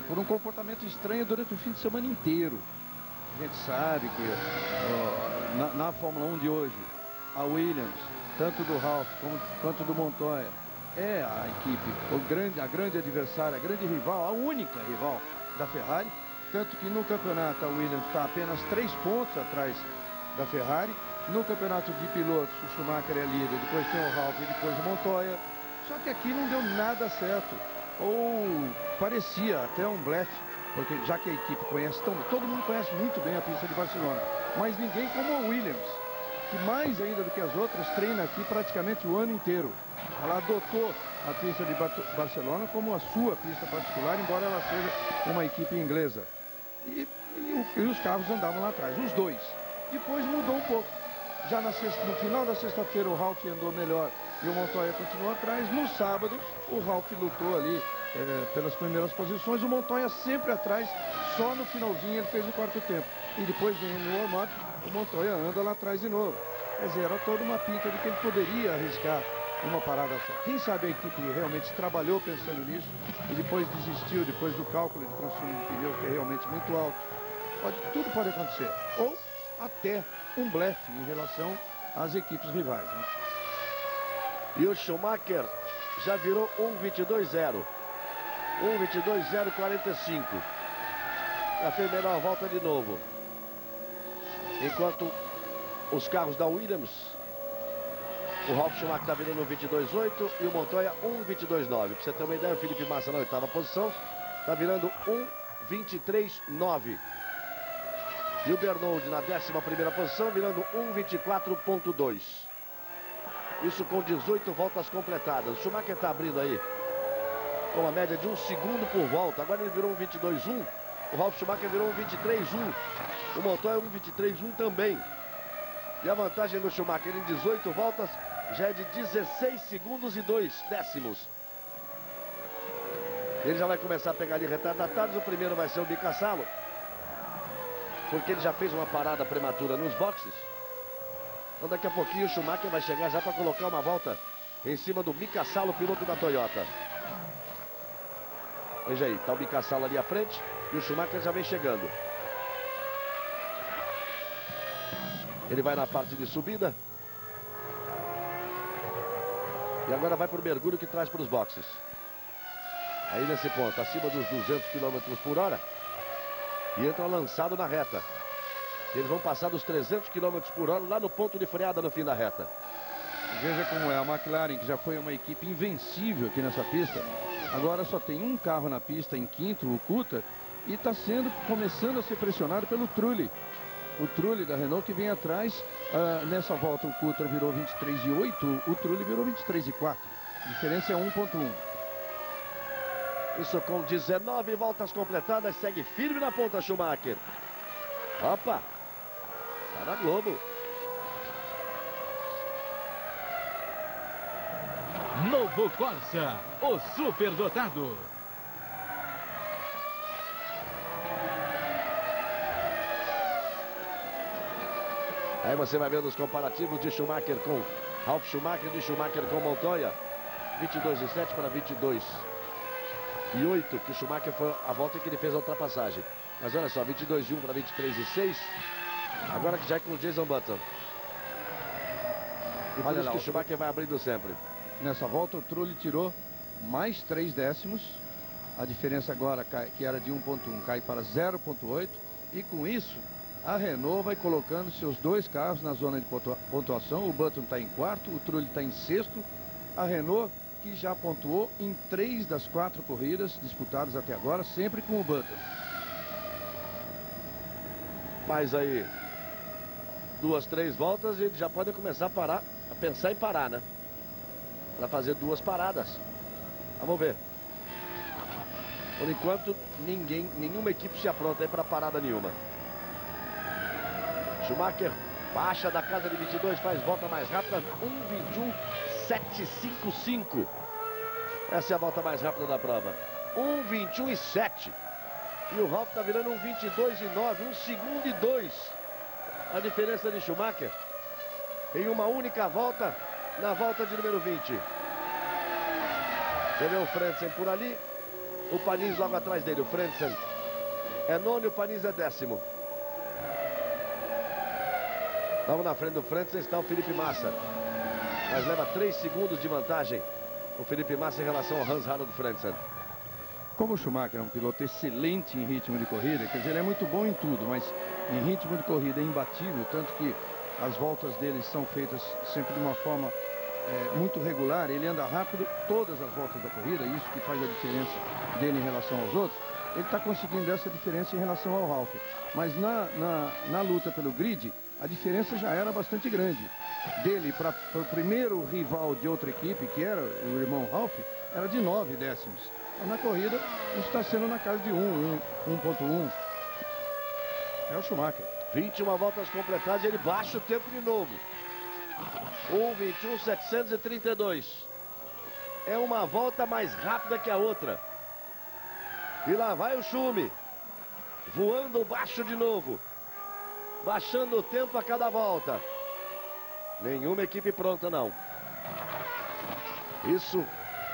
por um comportamento estranho durante o fim de semana inteiro. A gente sabe que na Fórmula 1 de hoje, a Williams, tanto do Ralf quanto do Montoya, é a equipe, a grande adversária, a grande rival, a única rival da Ferrari. Tanto que no campeonato a Williams está apenas 3 pontos atrás da Ferrari. No campeonato de pilotos o Schumacher é líder, depois tem o Ralf e depois o Montoya. Só que aqui não deu nada certo. Ou parecia até um blefe, porque já que a equipe conhece, todo mundo conhece muito bem a pista de Barcelona. Mas ninguém como a Williams, que mais ainda do que as outras treina aqui praticamente o ano inteiro. Ela adotou a pista de Barcelona como a sua pista particular, embora ela seja uma equipe inglesa. E os carros andavam lá atrás, os dois. Depois mudou um pouco. Já no final da sexta-feira o Ralf andou melhor e o Montoya continuou atrás. No sábado o Ralf lutou ali pelas primeiras posições, o Montoya sempre atrás, só no finalzinho ele fez o quarto tempo. E depois vem no warm-up, o Montoya anda lá atrás de novo. Quer dizer, era toda uma pinta de que ele poderia arriscar uma parada só. Quem sabe a equipe realmente trabalhou pensando nisso e depois desistiu, depois do cálculo de consumo de pneu, que é realmente muito alto. Tudo pode acontecer. Ou até um blefe em relação às equipes rivais, né? E o Schumacher já virou 1,22,0. 1,22,045. Já fez melhor volta de novo. Enquanto os carros da Williams, o Ralf Schumacher está virando 1,22,8 e o Montoya 1,22,9. Para você ter uma ideia, o Felipe Massa na oitava posição está virando 1,23,9. E o Bernold na 11ª posição virando 1,24,2. Isso com 18 voltas completadas. O Schumacher está abrindo aí com uma média de 1 segundo por volta. Agora ele virou 1,22,1. O Ralf Schumacher virou 1,23,1. O Montoya 1,23,1 também. E a vantagem do Schumacher em 18 voltas já é de 16 segundos e 2 décimos. Ele já vai começar a pegar ali retardatários. O primeiro vai ser o Mika Salo, porque ele já fez uma parada prematura nos boxes. Então daqui a pouquinho o Schumacher vai chegar já para colocar uma volta em cima do Mika Salo, piloto da Toyota. Veja aí, tá o Mika Salo ali à frente e o Schumacher já vem chegando. Ele vai na parte de subida. E agora vai para o mergulho que traz para os boxes. Aí nesse ponto, acima dos 200 km por hora. E entra lançado na reta. Eles vão passar dos 300 km por hora lá no ponto de freada no fim da reta. Veja como é, a McLaren, que já foi uma equipe invencível aqui nessa pista, agora só tem um carro na pista em quinto, o Coulthard, e está começando a ser pressionado pelo Trulli. O Trulli da Renault que vem atrás. Nessa volta o Coulthard virou 23,8, o Trulli virou 23,4. A diferença é 1,1. Isso com 19 voltas completadas, segue firme na ponta Schumacher. Opa! Para a Globo. Novo Corsa, o superdotado. Aí você vai vendo os comparativos de Schumacher com Ralf Schumacher, de Schumacher com Montoya. 22,7 para 22,8, que Schumacher foi a volta em que ele fez a ultrapassagem. Mas olha só, 22,1 para 23,6. Agora que já é com o Jason Button. E por isso que o Schumacher vai abrindo sempre. Nessa volta o Trulli tirou mais 3 décimos. A diferença agora, que era de 1,1, cai para 0,8. E com isso, a Renault vai colocando seus dois carros na zona de pontuação. O Button está em quarto, o Trulli está em sexto. A Renault, que já pontuou em 3 das 4 corridas disputadas até agora, sempre com o Button. Mas aí, 2, 3 voltas e eles já podem começar a pensar em parar, né? Para fazer 2 paradas. Vamos ver. Por enquanto, nenhuma equipe se apronta aí para parada nenhuma. Schumacher baixa da casa de 22, faz volta mais rápida, 1:21.755. Essa é a volta mais rápida da prova. 1:21.7. E o Ralf está virando 1:22.9, 1 segundo e 2. A diferença de Schumacher em uma única volta, na volta de número 20. Você vê o Frentzen por ali, o Panis logo atrás dele. O Frentzen é nono e o Panis é 10º. Logo na frente do Frentzen está o Felipe Massa, mas leva 3 segundos de vantagem o Felipe Massa em relação ao Hans-Harald Frentzen. Como o Schumacher é um piloto excelente em ritmo de corrida, quer dizer, ele é muito bom em tudo, mas em ritmo de corrida é imbatível, tanto que as voltas dele são feitas sempre de uma forma muito regular. Ele anda rápido todas as voltas da corrida, isso que faz a diferença dele em relação aos outros. Ele está conseguindo essa diferença em relação ao Ralf, mas na luta pelo grid, a diferença já era bastante grande. Dele para o primeiro rival de outra equipe, que era o irmão Ralf, era de 9 décimos. Na corrida, isso está sendo na casa de 1,1. É o Schumacher. 21 voltas completadas e ele baixa o tempo de novo. 1:21.732. É uma volta mais rápida que a outra. E lá vai o Schumi, voando baixo de novo, baixando o tempo a cada volta. Nenhuma equipe pronta, não. Isso,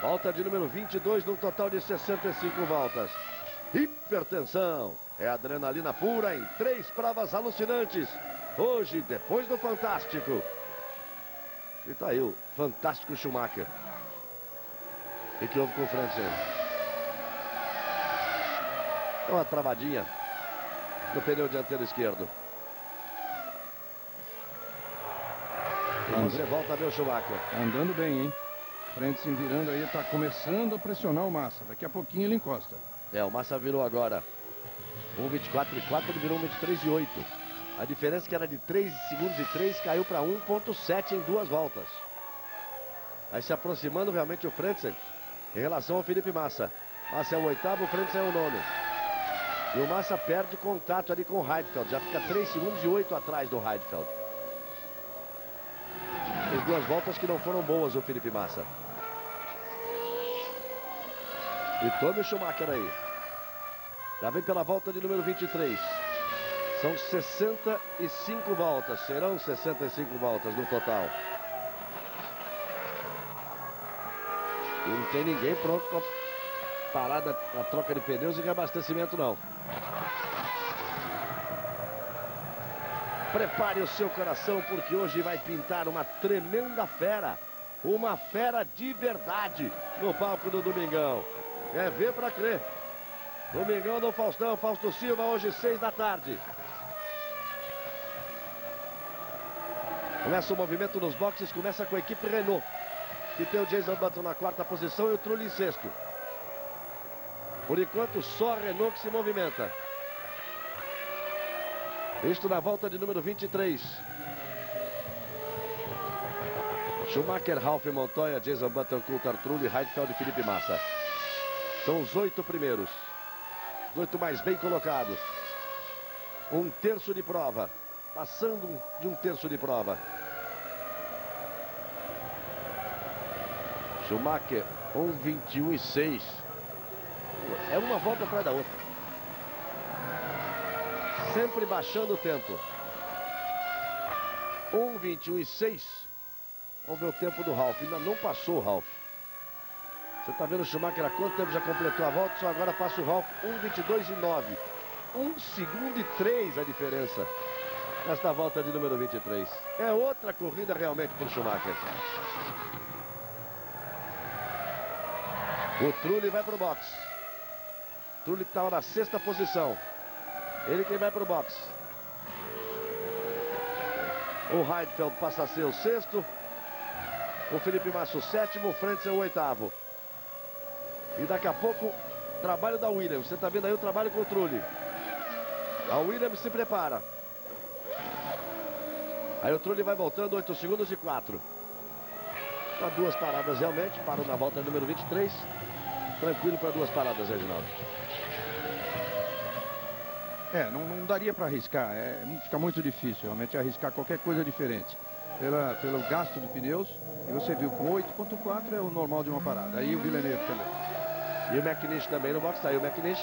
volta de número 22 num total de 65 voltas. Hipertensão, é adrenalina pura em 3 provas alucinantes. Hoje, depois do Fantástico. E tá aí o fantástico Schumacher. E que houve com o Frentzen? É uma travadinha no pneu dianteiro esquerdo. E você volta a ver o Schumacher. Tá andando bem, hein? Frentzen virando aí, tá começando a pressionar o Massa. Daqui a pouquinho ele encosta. O Massa virou agora 1:24.4, ele virou 1:23.8. A diferença que era de 3 segundos e 3 caiu para 1,7 em 2 voltas. Aí se aproximando realmente o Frentzen em relação ao Felipe Massa. Massa é o 8º, o Frentzen é o 9º. E o Massa perde contato ali com o Heidfeld. Já fica 3 segundos e 8 atrás do Heidfeld. Fez 2 voltas que não foram boas o Felipe Massa. E tome o Schumacher aí. Já vem pela volta de número 23. São 65 voltas. Serão 65 voltas no total. E não tem ninguém pronto com a parada, a troca de pneus e reabastecimento, não. Prepare o seu coração, porque hoje vai pintar uma tremenda fera. Uma fera de verdade no palco do Domingão. É ver pra crer. Domingão do Faustão, Fausto Silva, hoje 6 da tarde. Começa o movimento nos boxes, começa com a equipe Renault, que tem o Jason Button na 4ª posição e o Trulli em 6º. Por enquanto, só a Renault que se movimenta. Isto na volta de número 23. Schumacher, Ralf, Montoya, Jason Button, Coulthard, Trulli, Heidfeld e Felipe Massa. São os 8 primeiros. Os 8 mais bem colocados. Um terço de prova. Passando de um terço de prova. Schumacher, 1:21:06. É uma volta atrás da outra. Sempre baixando o tempo. 1:21:06. Vamos ver o tempo do Ralf. Ainda não passou o Ralf. Você está vendo o Schumacher há quanto tempo já completou a volta? Só agora passa o Ralf. 1:22:09. 1 segundo e 3 a diferença nesta volta de número 23. É outra corrida realmente para o Schumacher. O Trulli vai para o box. Trulli estava na 6ª posição. Ele quem vai para o box. O Heidfeld passa a ser o 6º. O Felipe Massa o 7º. O Frantz é o 8º. E daqui a pouco, trabalho da Williams. Você está vendo aí o trabalho com o Trulli. A Williams se prepara. Aí o Trulli vai voltando, 8 segundos e 4. Para 2 paradas realmente. Parou na volta número 23. Tranquilo para 2 paradas, Reginaldo. Não daria para arriscar. Fica muito difícil realmente arriscar qualquer coisa diferente. Pelo gasto de pneus. E você viu, com 8.4 é o normal de uma parada. Aí o Villeneuve também. E o McNish também no box. Tá aí o McNish.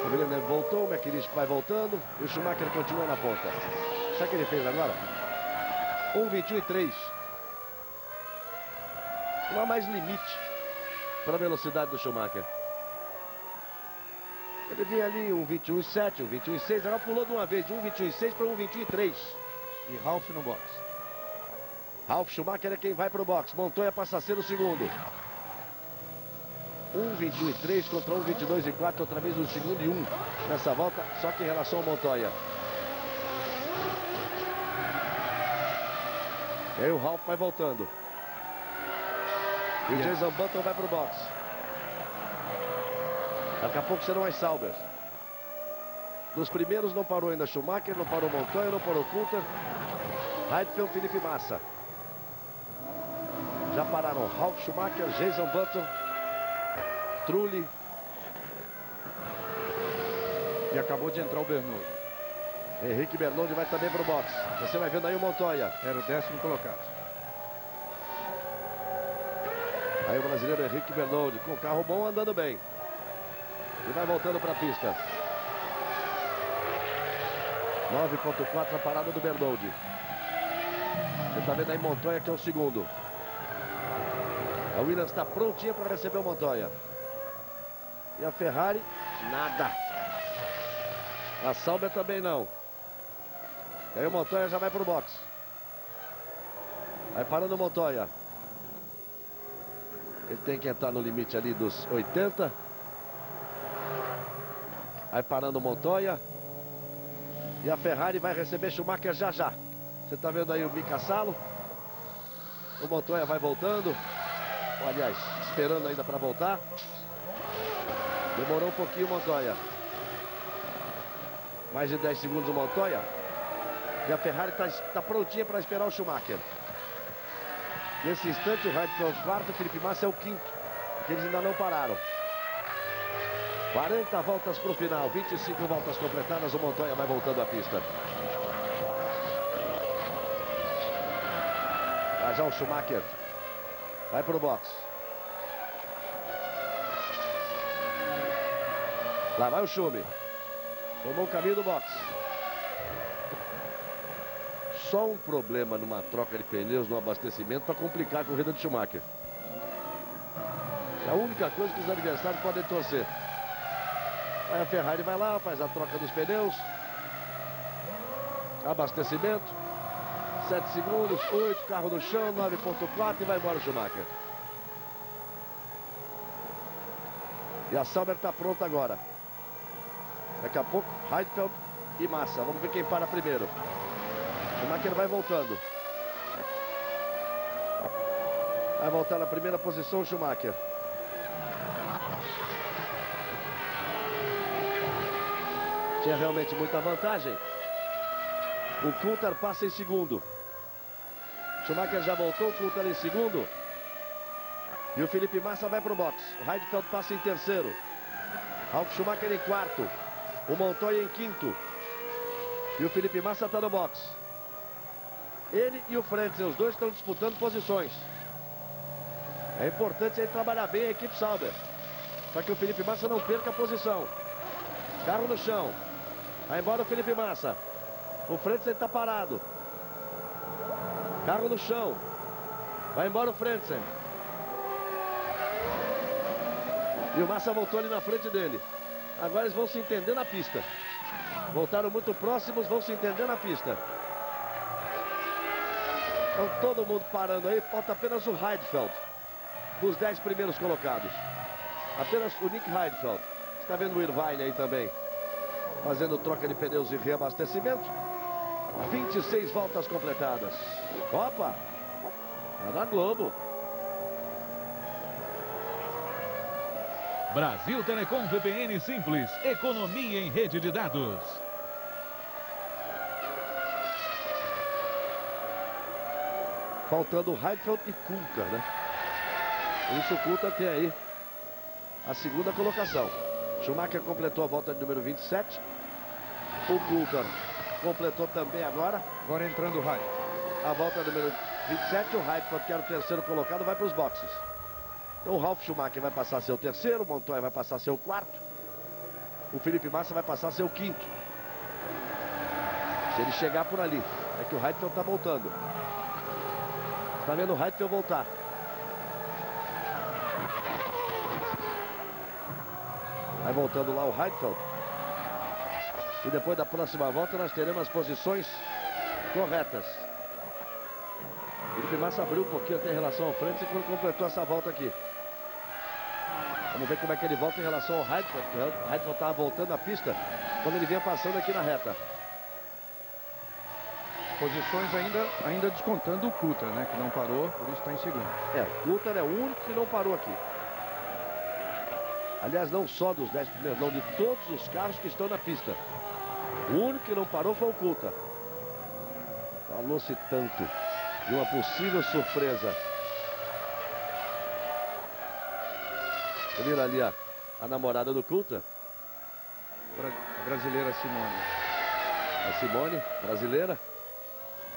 O Villeneuve voltou, o McNish vai voltando. E o Schumacher continua na ponta. Sabe o que ele fez agora? 1:21:03. Não há mais limite para a velocidade do Schumacher. Ele vinha ali 1:21:07, 1:21:06. Agora pulou de uma vez de 1:21:06 para 1:21:03. E Ralf no box. Ralf Schumacher é quem vai para o box. Montoya passa a ser o segundo. 1:21:03 contra 1:22:04. Outra vez um segundo e 1 nessa volta. Só que em relação ao Montoya. E aí o Ralf vai voltando. E o Jason Button vai para o box. Daqui a pouco serão as Saubers. Nos primeiros não parou ainda Schumacher, não parou Montoya, não parou Coulthard. Heidfeld, Felipe Massa. Já pararam Ralf Schumacher, Jason Button, Trulli. E acabou de entrar o Bernoulli. Henrique Bernoulli vai também para o box. Você vai vendo aí o Montoya. Era o 10º colocado. Aí o brasileiro Henrique Bernoulli com carro bom andando bem. E vai voltando para a pista. 9.4 a parada do Bernoulli. Você está vendo aí Montoya que é o segundo. A Williams está prontinha para receber o Montoya. E a Ferrari, nada. A Sauber também não. E aí o Montoya já vai para o box. Vai parando o Montoya. Ele tem que entrar no limite ali dos 80. Vai parando o Montoya. E a Ferrari vai receber Schumacher já já. Você está vendo aí o Mika Salo. O Montoya vai voltando. Aliás, esperando ainda para voltar. Demorou um pouquinho o Montoya. Mais de 10 segundos o Montoya. E a Ferrari está prontinha para esperar o Schumacher. Nesse instante o Heidfeld é o quarto, o Felipe Massa é o quinto. Porque eles ainda não pararam. 40 voltas para o final, 25 voltas completadas, o Montoya vai voltando à pista. Vai já o Schumacher. Vai para o box. Lá vai o Schumi. Tomou o caminho do box. Só um problema numa troca de pneus, no abastecimento, para complicar a corrida de Schumacher. É a única coisa que os adversários podem torcer. Aí a Ferrari vai lá, faz a troca dos pneus. Abastecimento. 7 segundos, 8, carro no chão, 9.4 e vai embora o Schumacher. E a Sauber está pronta agora. Daqui a pouco, Heidfeld e Massa. Vamos ver quem para primeiro. Schumacher vai voltando. Vai voltar na primeira posição o Schumacher. Tinha realmente muita vantagem. O Coulthard passa em segundo. Schumacher já voltou, o Coulthard em segundo. E o Felipe Massa vai para o box. O Heidfeld passa em terceiro. Ralf Schumacher em quarto. O Montoya em quinto. E o Felipe Massa está no box. Ele e o Frentzen, os dois estão disputando posições. É importante aí trabalhar bem a equipe Sauber, para que o Felipe Massa não perca a posição. Carro no chão. Vai embora o Felipe Massa. O Frentzen está parado. Carro no chão. Vai embora o Frentzen. E o Massa voltou ali na frente dele. Agora eles vão se entender na pista. Voltaram muito próximos, vão se entender na pista. Então todo mundo parando aí. Falta apenas o Heidfeld, dos 10 primeiros colocados. Apenas o Nick Heidfeld. Está vendo o Irvine aí também, fazendo troca de pneus e reabastecimento. 26 voltas completadas. Opa! É na Globo. Brasil Telecom VPN Simples. Economia em rede de dados. Faltando Heidfeld e Coulthard, né? Por isso o Coulthard tem aí a segunda colocação. Schumacher completou a volta de número 27. O Coulthard completou também agora. Agora entrando o Heidfeld. A volta número 27. O Heidfeld, que era o terceiro colocado, vai para os boxes. Então o Ralf Schumacher vai passar a ser o terceiro. O Montoya vai passar a ser o quarto. O Felipe Massa vai passar a ser o quinto. Se ele chegar por ali. É que o Heidfeld está voltando. Está vendo o Heidfeld voltar. Vai voltando lá o Heidfeld. E depois da próxima volta nós teremos as posições corretas. O Felipe Massa abriu um pouquinho até em relação ao frente quando completou essa volta aqui. Vamos ver como é que ele volta em relação ao Heidfeld. O Heidfeld estava voltando a pista quando ele vinha passando aqui na reta. Posições ainda descontando o Coulthard, né? Que não parou, por isso está em segundo. O Coulthard é o único que não parou aqui. Aliás, não só dos 10 primeiros, não, de todos os carros que estão na pista. O único que não parou foi o Coulthard. Falou-se tanto de uma possível surpresa. Vira ali a namorada do Coulthard. A brasileira Simone. A Simone, brasileira.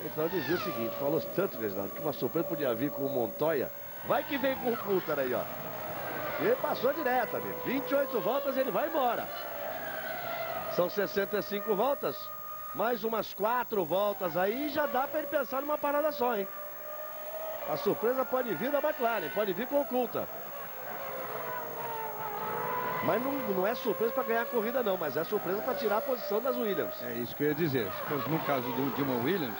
Então eu dizia o seguinte, falou tanto, Reginaldo, que uma surpresa podia vir com o Montoya. Vai que vem com o Coulthard aí, ó. Ele passou direto, amigo. 28 voltas, ele vai embora. São 65 voltas. Mais umas 4 voltas aí, já dá para ele pensar numa parada só, hein? A surpresa pode vir da McLaren, pode vir com o Coulthard. Mas não é surpresa para ganhar a corrida não, mas é surpresa para tirar a posição das Williams. É isso que eu ia dizer. No caso do Damon Williams,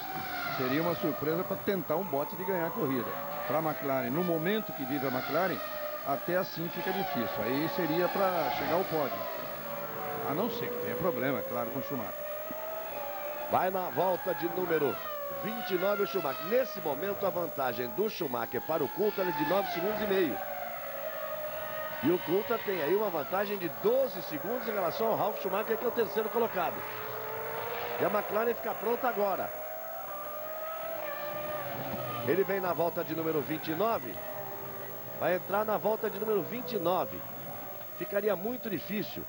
seria uma surpresa para tentar um bote de ganhar a corrida. Para a McLaren, no momento que vive a McLaren, até assim fica difícil. Aí seria para chegar ao pódio. A não ser que tenha problema, é claro, com o Schumacher. Vai na volta de número 29 o Schumacher. Nesse momento a vantagem do Schumacher para o Coulthard é de 9 segundos e meio. E o Coulthard tem aí uma vantagem de 12 segundos em relação ao Ralf Schumacher, que é o terceiro colocado. E a McLaren fica pronta agora. Ele vem na volta de número 29. Vai entrar na volta de número 29. Ficaria muito difícil,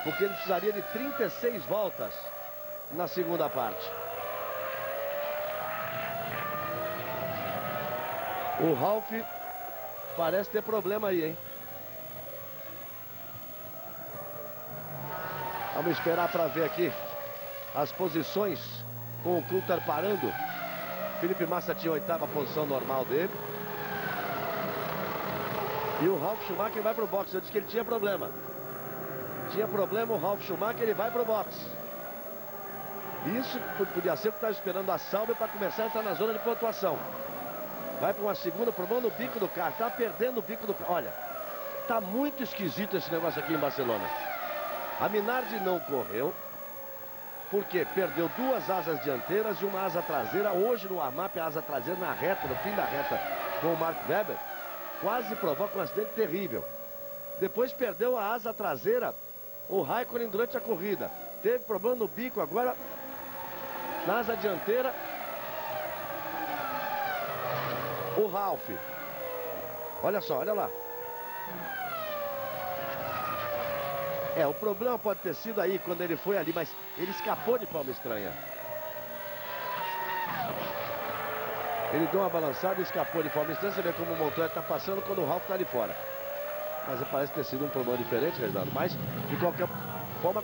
porque ele precisaria de 36 voltas na segunda parte. O Ralf parece ter problema aí, hein? Vamos esperar para ver aqui as posições com o Coulthard parando. Felipe Massa tinha a 8ª posição normal dele. E o Ralf Schumacher vai para o boxe. Eu disse que ele tinha problema. Tinha problema o Ralf Schumacher, ele vai para o boxe. Isso podia ser que estava esperando a Sauber para começar a entrar na zona de pontuação. Vai para uma segunda, problema no bico do carro. Está perdendo o bico do carro. Olha, está muito esquisito esse negócio aqui em Barcelona. A Minardi não correu, porque perdeu 2 asas dianteiras e uma asa traseira. Hoje no warm-up, a asa traseira na reta, no fim da reta, com o Mark Webber, quase provoca um acidente terrível. Depois perdeu a asa traseira, o Raikkonen durante a corrida. Teve problema no bico agora. Na asa dianteira, o Ralph. Olha só, olha lá. O problema pode ter sido aí quando ele foi ali, mas ele escapou de forma estranha. Ele deu uma balançada e escapou de forma estranha. Você vê como o Montoya está passando quando o Ralph está ali fora. Mas parece ter sido um problema diferente, Reginaldo. Mas, de qualquer forma,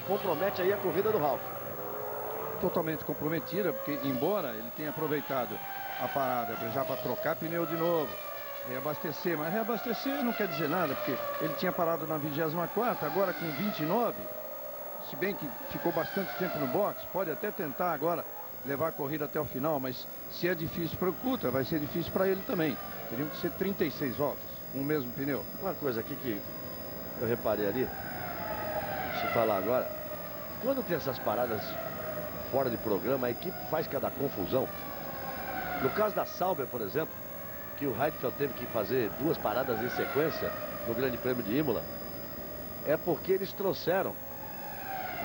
compromete aí a corrida do Ralph. Totalmente comprometida, porque embora ele tenha aproveitado a parada já para trocar pneu de novo, reabastecer, mas reabastecer não quer dizer nada, porque ele tinha parado na 24ª, agora com 29, se bem que ficou bastante tempo no box, pode até tentar agora levar a corrida até o final, mas se é difícil para o Coulthard, vai ser difícil para ele também. Teriam que ser 36 voltas com o mesmo pneu. Uma coisa aqui que eu reparei ali, deixa eu falar agora, quando tem essas paradas fora de programa, a equipe faz cada confusão. No caso da Sauber, por exemplo, que o Heidfeld teve que fazer 2 paradas em sequência no Grande Prêmio de Imola, é porque eles trouxeram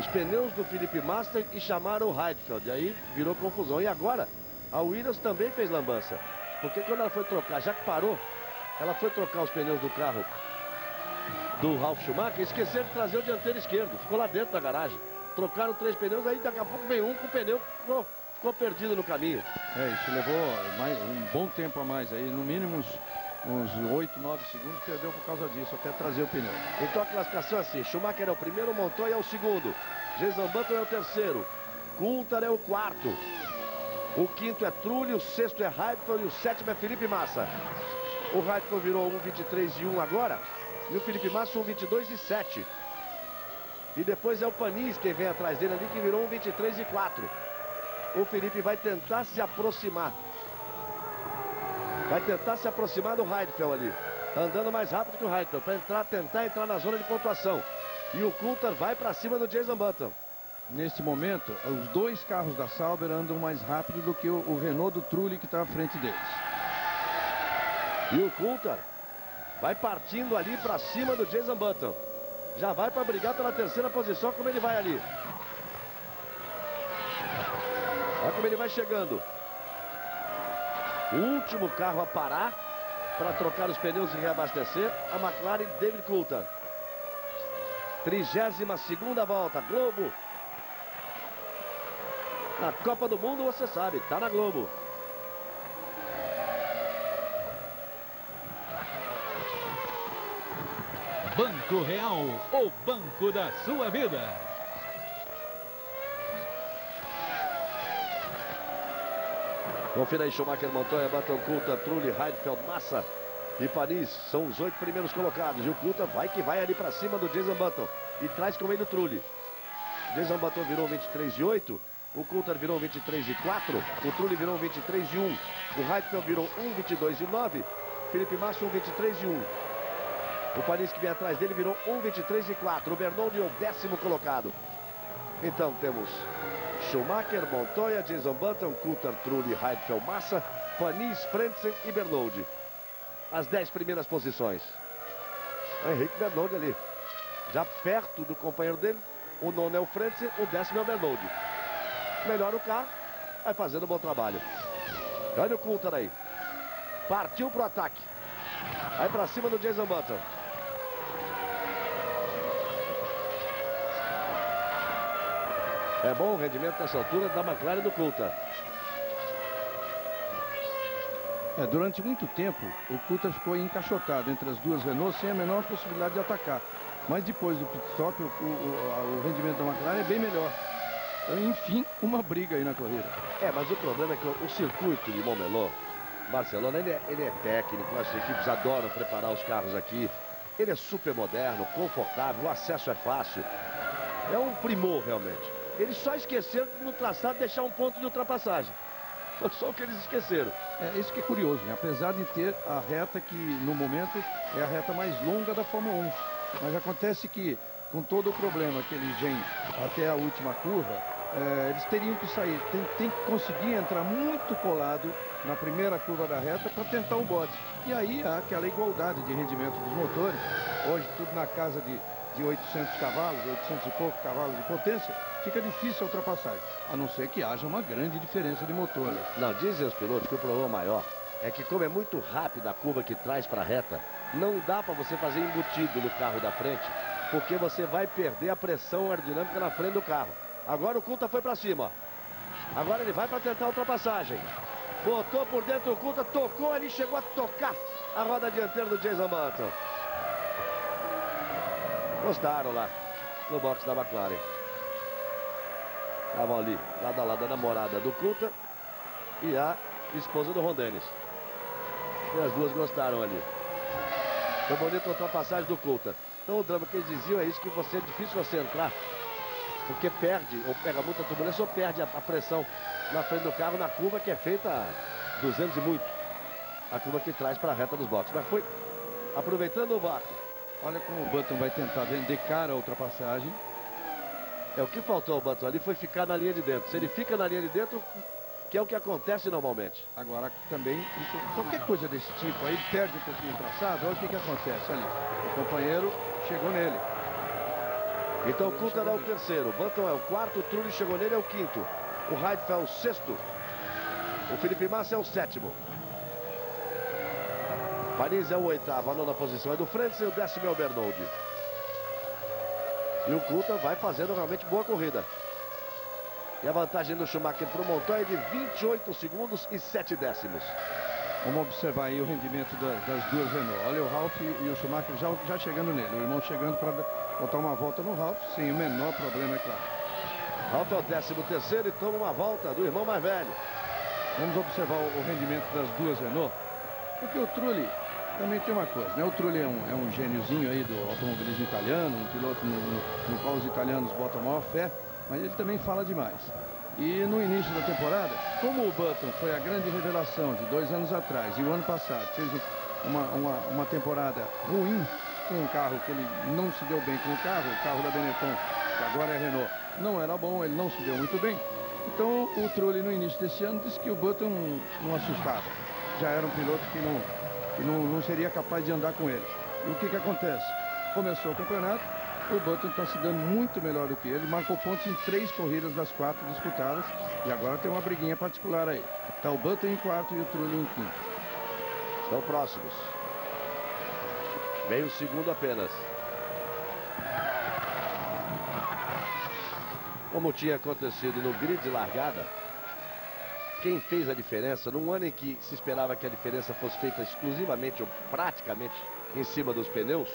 os pneus do Felipe Massa e chamaram o Heidfeld, aí virou confusão. E agora, a Williams também fez lambança, porque quando ela foi trocar, já que parou, ela foi trocar os pneus do carro do Ralf Schumacher e esqueceram de trazer o dianteiro esquerdo, ficou lá dentro da garagem. Trocaram 3 pneus, aí daqui a pouco vem um com o pneu que ficou perdido no caminho. Isso levou um bom tempo a mais aí, no mínimo uns 8, 9 segundos, perdeu por causa disso, até trazer o pneu. Então a classificação é assim: Schumacher é o primeiro, Montoya é o segundo, Jenson Button é o terceiro, Coulthard é o quarto, o quinto é Trulli, o sexto é Heidfeld e o sétimo é Felipe Massa. O Heidfeld virou 1,23 e 1 agora, e o Felipe Massa 1,22 e 7. E depois é o Panis quem vem atrás dele ali, que virou 1,23 e 4. O Felipe vai tentar se aproximar. Vai tentar se aproximar do Heidfeld ali, andando mais rápido que o Heidfeld, para tentar entrar na zona de pontuação. E o Coulthard vai para cima do Jenson Button. Neste momento, os 2 carros da Sauber andam mais rápido do que o Renault do Trulli, que está à frente deles. E o Coulthard vai partindo ali para cima do Jenson Button. Já vai para brigar pela terceira posição, como ele vai ali. Olha como ele vai chegando. O último carro a parar para trocar os pneus e reabastecer, a McLaren David Coulthard. 32ª volta, Globo. Na Copa do Mundo, você sabe, tá na Globo. Banco Real, o banco da sua vida. Confira aí: Schumacher, Montoya, Button, Coulthard, Trulli, Heidfeld, Massa e Panis são os 8 primeiros colocados. E o Coulthard vai que vai ali para cima do Jenson Button e traz com ele o Trulli. Jenson Button virou 23 e 8, o Coulthard virou 23 e 4, o Trulli virou 23 e 1, o Heidfeld virou 1,22 e 9, Felipe Massa 1,23 e 1. O Panis que vem atrás dele virou 1,23 e 4. O Bernoulli é o 10º colocado. Então temos Schumacher, Montoya, Jenson Button, Coulthard, Trulli, Heidfeld, Massa, Panis, Frentzen e Bernoulli. As 10 primeiras posições. O Henrique Bernoulli ali, já perto do companheiro dele. O 9º é o Frentzen, o 10º é o Bernoulli. Melhora o carro, vai fazendo um bom trabalho. Olha o Coulthard aí. Partiu pro ataque. Vai para cima do Jenson Button. É bom o rendimento nessa altura da McLaren do Coulthard. Durante muito tempo, o Coulthard ficou encaixotado entre as 2 Renault sem a menor possibilidade de atacar. Mas depois do pit stop, o rendimento da McLaren é bem melhor. Então, enfim, uma briga aí na corrida. Mas o problema é que o circuito de Montmeló, Barcelona, ele é técnico, as equipes adoram preparar os carros aqui. Ele é super moderno, confortável, o acesso é fácil. É um primor realmente. Eles só esqueceram no traçado deixar um ponto de ultrapassagem. Foi só o que eles esqueceram. Isso que é curioso, hein? Apesar de ter a reta que no momento é a reta mais longa da Fórmula 1. Mas acontece que com todo o problema que eles vêm até a última curva, eles teriam que sair, tem que conseguir entrar muito colado na primeira curva da reta para tentar um bote. E aí há aquela igualdade de rendimento dos motores. Hoje tudo na casa de 800 cavalos, 800 e pouco cavalos de potência. fica difícil a ultrapassagem, a não ser que haja uma grande diferença de motor. Né? Não, dizem os pilotos que o problema maior é que como é muito rápida a curva que traz para a reta, não dá para você fazer embutido no carro da frente, porque você vai perder a pressão aerodinâmica na frente do carro. Agora o Coulthard foi para cima, ó. Agora ele vai para tentar a ultrapassagem. Botou por dentro o Coulthard, tocou ali, chegou a tocar a roda dianteira do Jenson Button. Gostaram lá no box da McLaren. Estavam ali, lado a lado, a namorada do Coulthard e a esposa do Ron Dennis. E as duas gostaram ali. Foi bonita a ultrapassagem do Coulthard. Então o drama que eles diziam é isso, que é difícil você entrar, porque perde, ou pega muita turbulência, ou perde a pressão na frente do carro, na curva que é feita a 200 e muito. A curva que traz para a reta dos boxes. Mas foi aproveitando o vácuo. Olha como o Button vai tentar vender cara a ultrapassagem. É, o que faltou ao Button ali foi ficar na linha de dentro. Se ele fica na linha de dentro, que é o que acontece normalmente. Agora também, qualquer coisa desse tipo, aí ele perde um pouquinho o traçado, olha o que acontece ali. O companheiro chegou nele. Então o Coulthard é o terceiro, o Button é o quarto, o Trulli chegou nele, é o quinto. O Heidfeld é o sexto. O Felipe Massa é o sétimo. Paris é o oitavo, a nona posição é do Frentzen, o décimo é o Bernoldi. E o Coulthard vai fazendo realmente boa corrida. E a vantagem do Schumacher para o Montoya é de 28 segundos e 7 décimos. Vamos observar aí o rendimento das duas Renault. Olha o Ralf e o Schumacher já chegando nele. O irmão chegando para botar uma volta no Ralf, sem o menor problema, é claro. Ralf é o 13º e toma uma volta do irmão mais velho. Vamos observar o rendimento das duas Renault. Porque o Trulli também tem uma coisa, né? O Trulli é um gêniozinho aí do automobilismo italiano, um piloto no qual os italianos botam a maior fé, mas ele também fala demais. E no início da temporada, como o Button foi a grande revelação de 2 anos atrás e o ano passado fez uma temporada ruim com um carro que ele não se deu bem com o carro da Benetton, que agora é Renault, não era bom, ele não se deu muito bem. Então o Trulli no início desse ano disse que o Button não assustava. Já era um piloto que não seria capaz de andar com ele. E o que acontece? Começou o campeonato, o Button está se dando muito melhor do que ele, marcou pontos em 3 corridas das 4 disputadas e agora tem uma briguinha particular aí. Está o Button em quarto e o Trulli em quinto. Estão próximos. Meio segundo apenas. Como tinha acontecido no grid de largada, quem fez a diferença, num ano em que se esperava que a diferença fosse feita exclusivamente ou praticamente em cima dos pneus,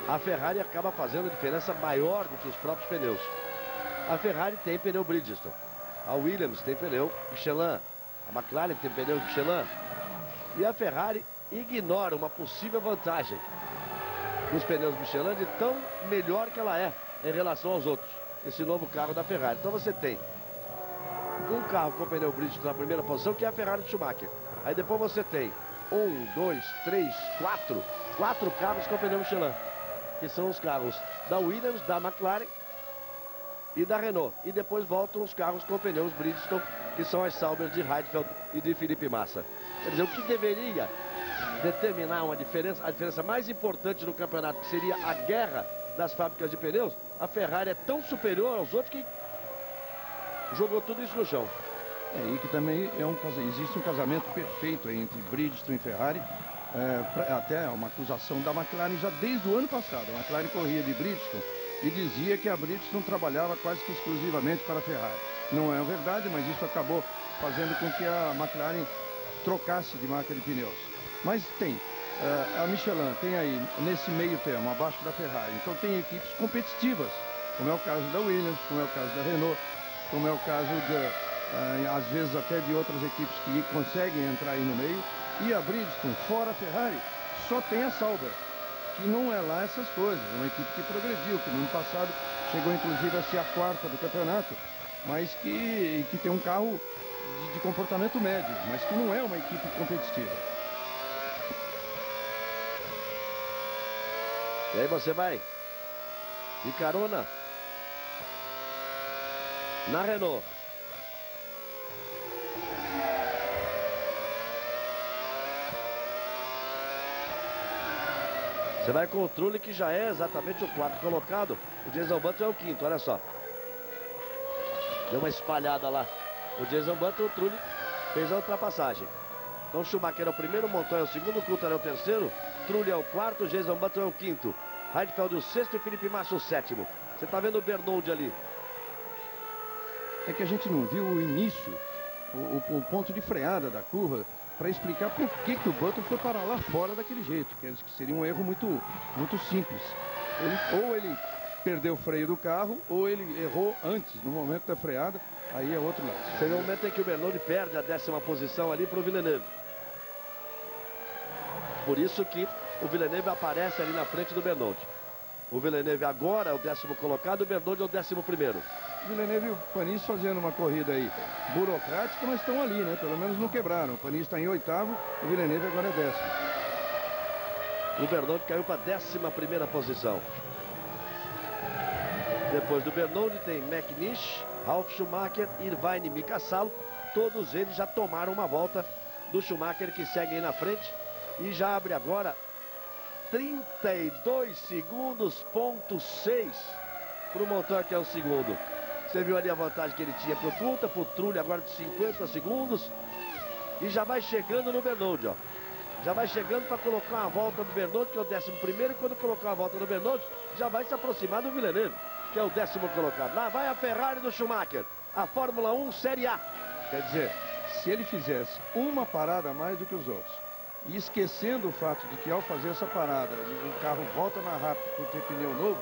a Ferrari acaba fazendo a diferença maior do que os próprios pneus. A Ferrari tem pneu Bridgestone, a Williams tem pneu Michelin, a McLaren tem pneu Michelin, e a Ferrari ignora uma possível vantagem dos pneus Michelin de tão melhor que ela é em relação aos outros, esse novo carro da Ferrari. Então você tem um carro com pneu Bridgestone na primeira posição, que é a Ferrari de Schumacher. Aí depois você tem 1, 2, 3, 4 carros com pneu Michelin, que são os carros da Williams, da McLaren e da Renault. E depois voltam os carros com pneus Bridgestone, que são as Sauber de Heidfeld e de Felipe Massa. Quer dizer, o que deveria determinar a diferença mais importante no campeonato, que seria a guerra das fábricas de pneus, a Ferrari é tão superior aos outros que jogou tudo isso no chão. E que também existe um casamento perfeito aí entre Bridgestone e Ferrari. Até uma acusação da McLaren já desde o ano passado. A McLaren corria de Bridgestone e dizia que a Bridgestone trabalhava quase que exclusivamente para a Ferrari. Não é verdade, mas isso acabou fazendo com que a McLaren trocasse de marca de pneus. Mas tem, a Michelin tem aí, nesse meio termo, abaixo da Ferrari, então tem equipes competitivas, como é o caso da Williams, como é o caso da Renault, como é o caso, às vezes, até de outras equipes que conseguem entrar aí no meio. E a Bridgestone, fora a Ferrari, só tem a Sauber, que não é lá essas coisas. É uma equipe que progrediu, que no ano passado chegou inclusive a ser a 4ª do campeonato, mas que tem um carro de comportamento médio, mas que não é uma equipe competitiva. E aí você vai de carona na Renault. Você vai com o Trulli, que já é exatamente o quarto colocado. O Jason Button é o quinto, olha só. Deu uma espalhada lá. O Jason Button, o Trulli fez a ultrapassagem. Então Schumacher é o primeiro, Montoya é o segundo, Coulthard é o terceiro, Trulli é o quarto, Jason Button é o quinto. Heidfeld o sexto e Felipe Massa o sétimo. Você está vendo o Bernold ali. É que a gente não viu o início, o ponto de freada da curva, para explicar por que o Button foi parar lá fora daquele jeito, que seria um erro muito simples. Ou ele perdeu o freio do carro, ou ele errou antes, no momento da freada, aí é outro lado. Seria o momento em que o Bernold perde a 10ª posição ali para o Villeneuve. Por isso que o Villeneuve aparece ali na frente do Bernold. O Villeneuve agora é o 10º colocado, o Bernold é o 11º. O Villeneuve e o Panis fazendo uma corrida aí burocrática, mas estão ali, né? Pelo menos não quebraram. O Panis está em 8º, o Villeneuve agora é 10º. O Bernold caiu para a 11ª posição. Depois do Bernold tem McNish, Ralf Schumacher, Irvine e Mika Salo. Todos eles já tomaram uma volta do Schumacher, que segue aí na frente. E já abre agora 32 segundos, ponto 6 para o Montoya, que é o segundo. Você viu ali a vantagem que ele tinha para o Coulthard, para o Trulli agora de 50 segundos. E já vai chegando no Bernold, ó. Já vai chegando para colocar uma volta do Bernold, que é o 11º. E quando colocar a volta do Bernold, já vai se aproximar do Villeneuve, que é o 10º colocado. Lá vai a Ferrari do Schumacher. A Fórmula 1 Série A. Quer dizer, se ele fizesse uma parada a mais do que os outros, e esquecendo o fato de que ao fazer essa parada, o carro volta mais rápido por ter pneu novo,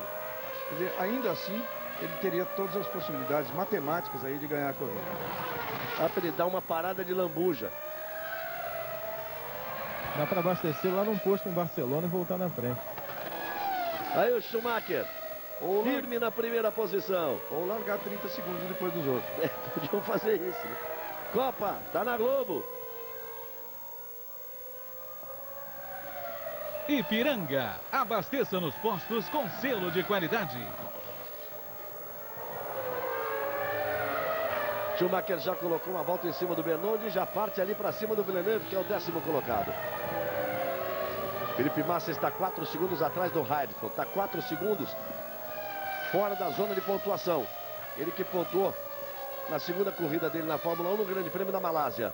quer dizer, ainda assim, ele teria todas as possibilidades matemáticas aí de ganhar a corrida. Dá para ele dar uma parada de lambuja. Dá para abastecer lá num posto em Barcelona e voltar na frente. Aí o Schumacher, firme na primeira posição. Ou largar 30 segundos depois dos outros. Podiam fazer isso, né? Copa, tá na Globo. Ipiranga, abasteça nos postos com selo de qualidade. Schumacher já colocou uma volta em cima do Bernold e já parte ali para cima do Villeneuve, que é o 10º colocado. Felipe Massa está 4 segundos atrás do Heidfeld. Está 4 segundos fora da zona de pontuação. Ele que pontuou na segunda corrida dele na Fórmula 1 no Grande Prêmio da Malásia.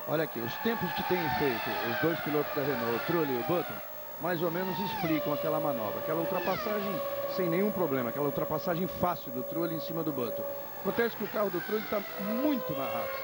Olha aqui, os tempos que têm feito os dois pilotos da Renault, o Trulli e o Button, mais ou menos explicam aquela manobra, aquela ultrapassagem sem nenhum problema, aquela ultrapassagem fácil do Trulli em cima do Button. Acontece que o carro do Trulli está muito mais rápido,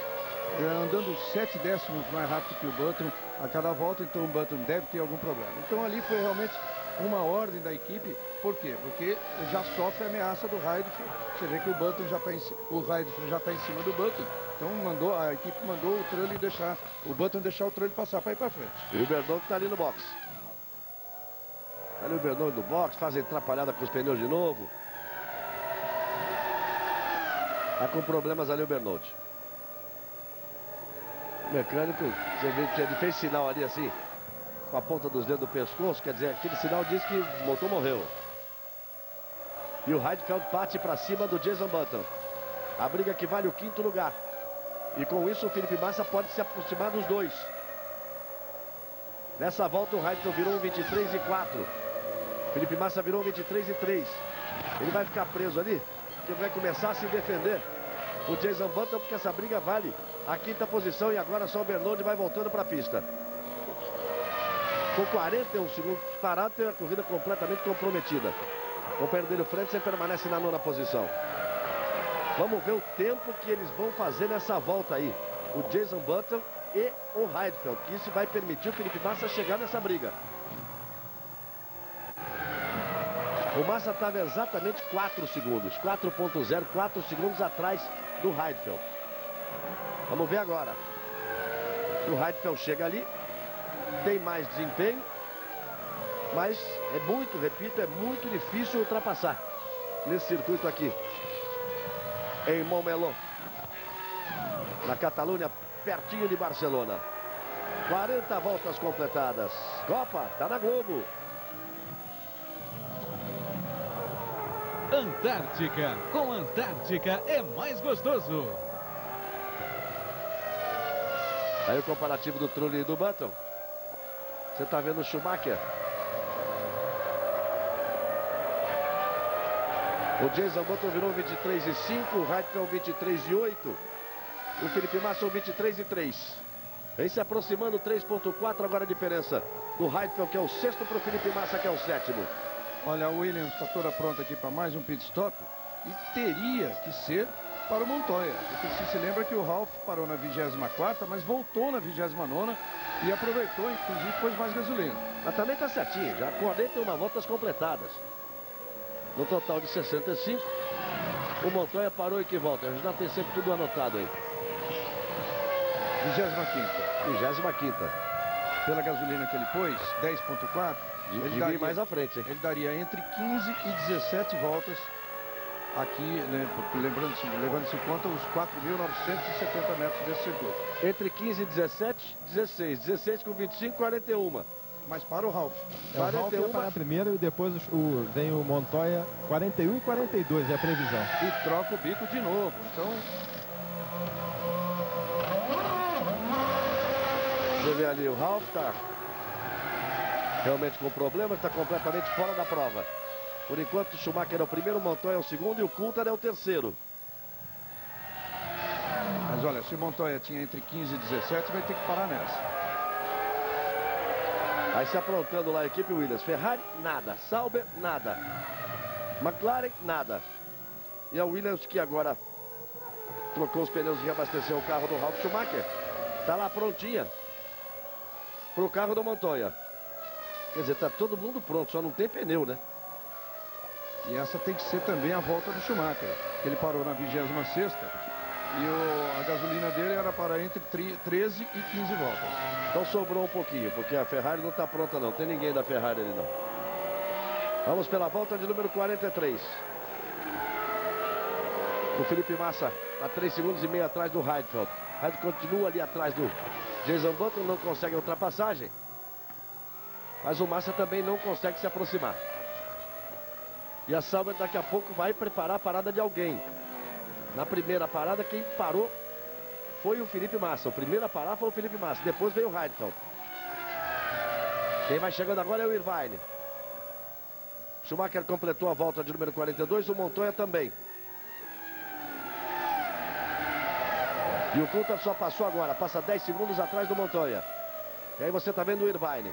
andando 7 décimos mais rápido que o Button a cada volta, então o Button deve ter algum problema. Então ali foi realmente uma ordem da equipe. Por quê? Porque já sofre a ameaça do Heidfeld. Você vê que o Button já está o Heidfeld já está em cima do Button. Então a equipe mandou o Trulli deixar o Button deixar o Trulli passar para ir para frente. E o Bernold está ali no box. Ali o Bernold no box, fazem atrapalhada com os pneus de novo. Está com problemas ali o Bernold. O mecânico, você vê que ele fez sinal ali assim, com a ponta dos dedos do pescoço, quer dizer, aquele sinal diz que o motor morreu. E o Heidfeld parte para cima do Jason Button. A briga que vale o 5º lugar. E com isso o Felipe Massa pode se aproximar dos dois. Nessa volta o Heidfeld virou um 23 e 4. Felipe Massa virou um 23 e 3. Ele vai ficar preso ali, porque vai começar a se defender. O Jason Button, porque essa briga vale a 5ª posição. E agora só o Bernold vai voltando para a pista. Com 41 segundos parado, tem a corrida completamente comprometida. O companheiro Frentzen permanece na 9ª posição. Vamos ver o tempo que eles vão fazer nessa volta aí. O Jason Button e o Heidfeld, que isso vai permitir o Felipe Massa chegar nessa briga. O Massa estava exatamente 4 segundos, 4.0, 4 segundos atrás do Heidfeld. Vamos ver agora. O Heidfeld chega ali, tem mais desempenho, mas é muito, repito, é muito difícil ultrapassar nesse circuito aqui em Montmeló, na Catalunha, pertinho de Barcelona. 40 voltas completadas. Copa, tá na Globo. Antártica, com Antártica é mais gostoso. Aí o comparativo do Trulli e do Button. Você tá vendo o Schumacher O Jason Button virou 23,5, o Heidfeld 23,8. O Felipe Massa 23,3. Vem se aproximando 3,4 agora a diferença do Heidfeld, que é o sexto, para o Felipe Massa, que é o sétimo. Olha, a Williams está toda pronta aqui para mais um pit stop e teria que ser para o Montoya, porque se lembra que o Ralf parou na 24ª, mas voltou na 29ª e aproveitou, inclusive pôs mais gasolina. Mas também está certinho, já 41 voltas completadas. No total de 65, o Montoya parou em que volta? A gente já tem sempre tudo anotado aí. 25ª. Pela gasolina que ele pôs, 10,4, ele daria mais à frente, hein? Ele daria entre 15 e 17 voltas aqui, né, levando-se em conta os 4.970 metros desse circuito. Entre 15 e 17, 16. 16 com 25, 41. Mas para o Ralf. O Ralf ia parar primeiro e depois vem o Montoya 41 e 42 é a previsão. E troca o bico de novo. Então, você vê ali, o Ralf está realmente com problemas, está completamente fora da prova. Por enquanto, o Schumacher é o primeiro, o Montoya é o segundo e o Coulthard é o terceiro. Mas olha, se o Montoya tinha entre 15 e 17, vai ter que parar nessa. Aí se aprontando lá a equipe Williams. Ferrari, nada. Sauber, nada. McLaren, nada. E a Williams, que agora trocou os pneus e reabasteceu o carro do Ralf Schumacher, está lá prontinha para o carro do Montoya. Quer dizer, está todo mundo pronto, só não tem pneu, né? E essa tem que ser também a volta do Schumacher. Ele parou na 26ª e a gasolina dele era para entre 13 e 15 voltas. Então sobrou um pouquinho, porque a Ferrari não está pronta não. Tem ninguém da Ferrari ali não. Vamos pela volta de número 43. O Felipe Massa a 3 segundos e meio atrás do Heidfeld. Heidfeld continua ali atrás do Jason Button, não consegue a ultrapassagem. Mas o Massa também não consegue se aproximar. E a Sauber daqui a pouco vai preparar a parada de alguém. Na primeira parada, quem parou foi o Felipe Massa. O primeiro a parar foi o Felipe Massa. Depois veio o Heidfeld. Quem vai chegando agora é o Irvine. Schumacher completou a volta de número 42. O Montoya também. E o Coulthard só passou agora. Passa 10 segundos atrás do Montoya. E aí você está vendo o Irvine.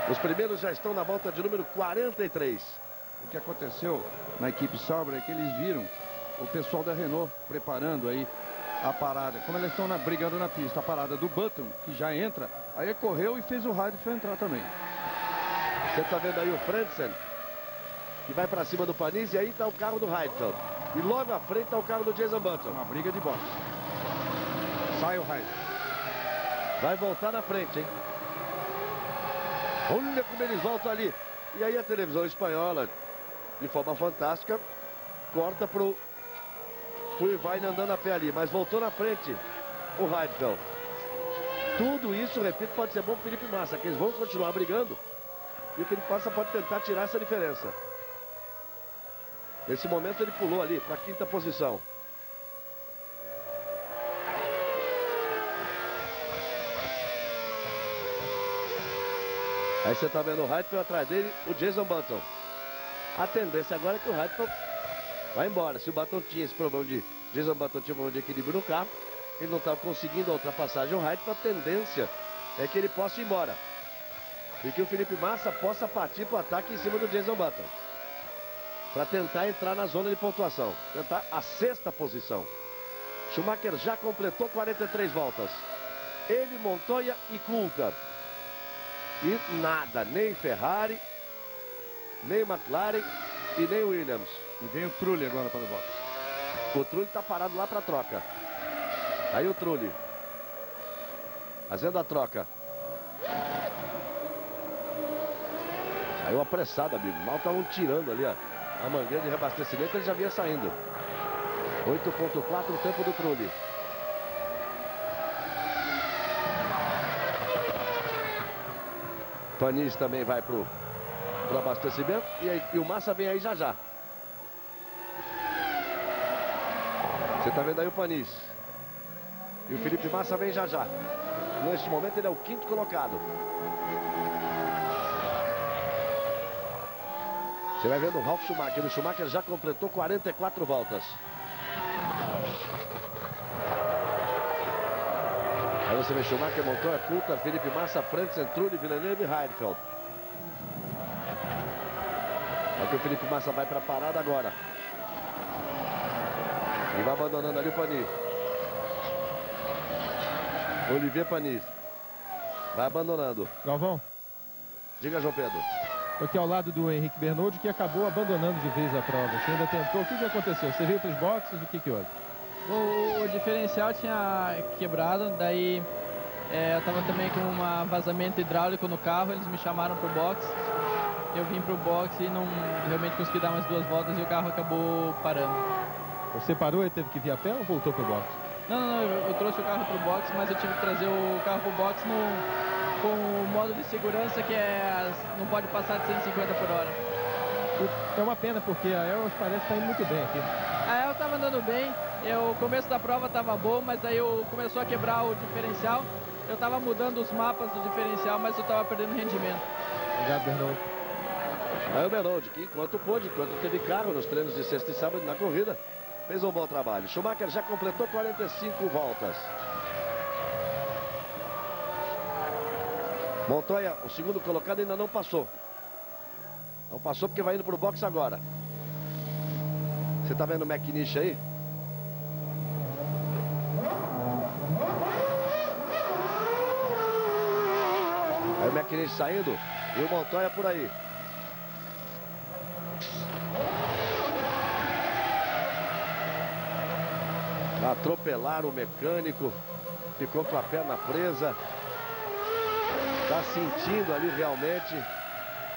Os primeiros já estão na volta de número 43. O que aconteceu na equipe Sauber é que eles viram o pessoal da Renault preparando aí a parada. Como eles estão brigando na pista, a parada do Button, que já entra, aí ele correu e fez o Heidfeld entrar também. Você está vendo aí o Frentzen, que vai para cima do Panis, e aí está o carro do Heidfeld. E logo à frente está o carro do Jason Button. Uma briga de boxe. Sai o Heidfeld. Vai voltar na frente, hein? Olha como eles voltam ali. E aí a televisão espanhola, de forma fantástica, corta pro Irvine andando a pé ali. Mas voltou na frente o Heidfeld. Tudo isso, repito, pode ser bom pro Felipe Massa, que eles vão continuar brigando. E o Felipe Massa pode tentar tirar essa diferença. Nesse momento ele pulou ali para a 5ª posição. Aí você está vendo o Heidfeld atrás dele, o Jason Button. A tendência agora é que o Heidfeld vai embora. Se o Button tinha esse problema de... Jason Button tinha um problema de equilíbrio no carro, ele não estava conseguindo a ultrapassagem. O Heidfeld, a tendência é que ele possa ir embora. E que o Felipe Massa possa partir para o ataque em cima do Jason Button. Para tentar entrar na zona de pontuação. Tentar a 6ª posição. Schumacher já completou 43 voltas. Ele, Montoya e Coulthard. E nada, nem Ferrari, nem McLaren e nem Williams. E vem o Trulli agora para o box. O Trulli está parado lá para a troca. Aí o Trulli. Fazendo a troca. Saiu apressado, amigo. Mal estavam tirando ali, ó. A mangueira de reabastecimento, ele já vinha saindo. 8,4 o tempo do Trulli. Panis também vai pro abastecimento. E o Massa vem aí já já. Você tá vendo aí o Panis. E o Felipe Massa vem já já. Neste momento ele é o 5º colocado. Você vai vendo o Ralf Schumacher. O Schumacher já completou 44 voltas. Aí você vê Schumacher, Montoya, Coulthard, Felipe Massa, Frentzen, Trulli, Villeneuve e Heidfeld. Aqui o Felipe Massa vai para a parada agora. E vai abandonando ali o Panis. Olivier Panis. Vai abandonando. Galvão. Diga, João Pedro. Aqui ao lado do Henrique Bernoldi, que acabou abandonando de vez a prova. Você ainda tentou. O que aconteceu? Você veio para os boxes? O que houve? O diferencial tinha quebrado, daí eu estava também com um vazamento hidráulico no carro, eles me chamaram para o box. Eu vim para o box e não realmente consegui dar mais 2 voltas e o carro acabou parando. Você parou e teve que vir a pé ou voltou para o box? Não, eu trouxe o carro para o box, mas eu tive que trazer o carro para o box com o modo de segurança que não pode passar de 150 por hora. É uma pena porque a Elros parece estar indo muito bem aqui. A El estava andando bem, o começo da prova estava bom, mas aí começou a quebrar o diferencial. Eu estava mudando os mapas do diferencial, mas eu estava perdendo rendimento. Obrigado, Bernoldi. Aí o Bernoldi, que enquanto teve carro nos treinos de sexta e sábado na corrida, fez um bom trabalho. Schumacher já completou 45 voltas. Montoya, o segundo colocado, ainda não passou. Não passou porque vai indo para o box agora. Você está vendo o McNish aí? Aí o McNish saindo e o Montoya por aí. Atropelaram o mecânico, ficou com a perna presa. Está sentindo ali realmente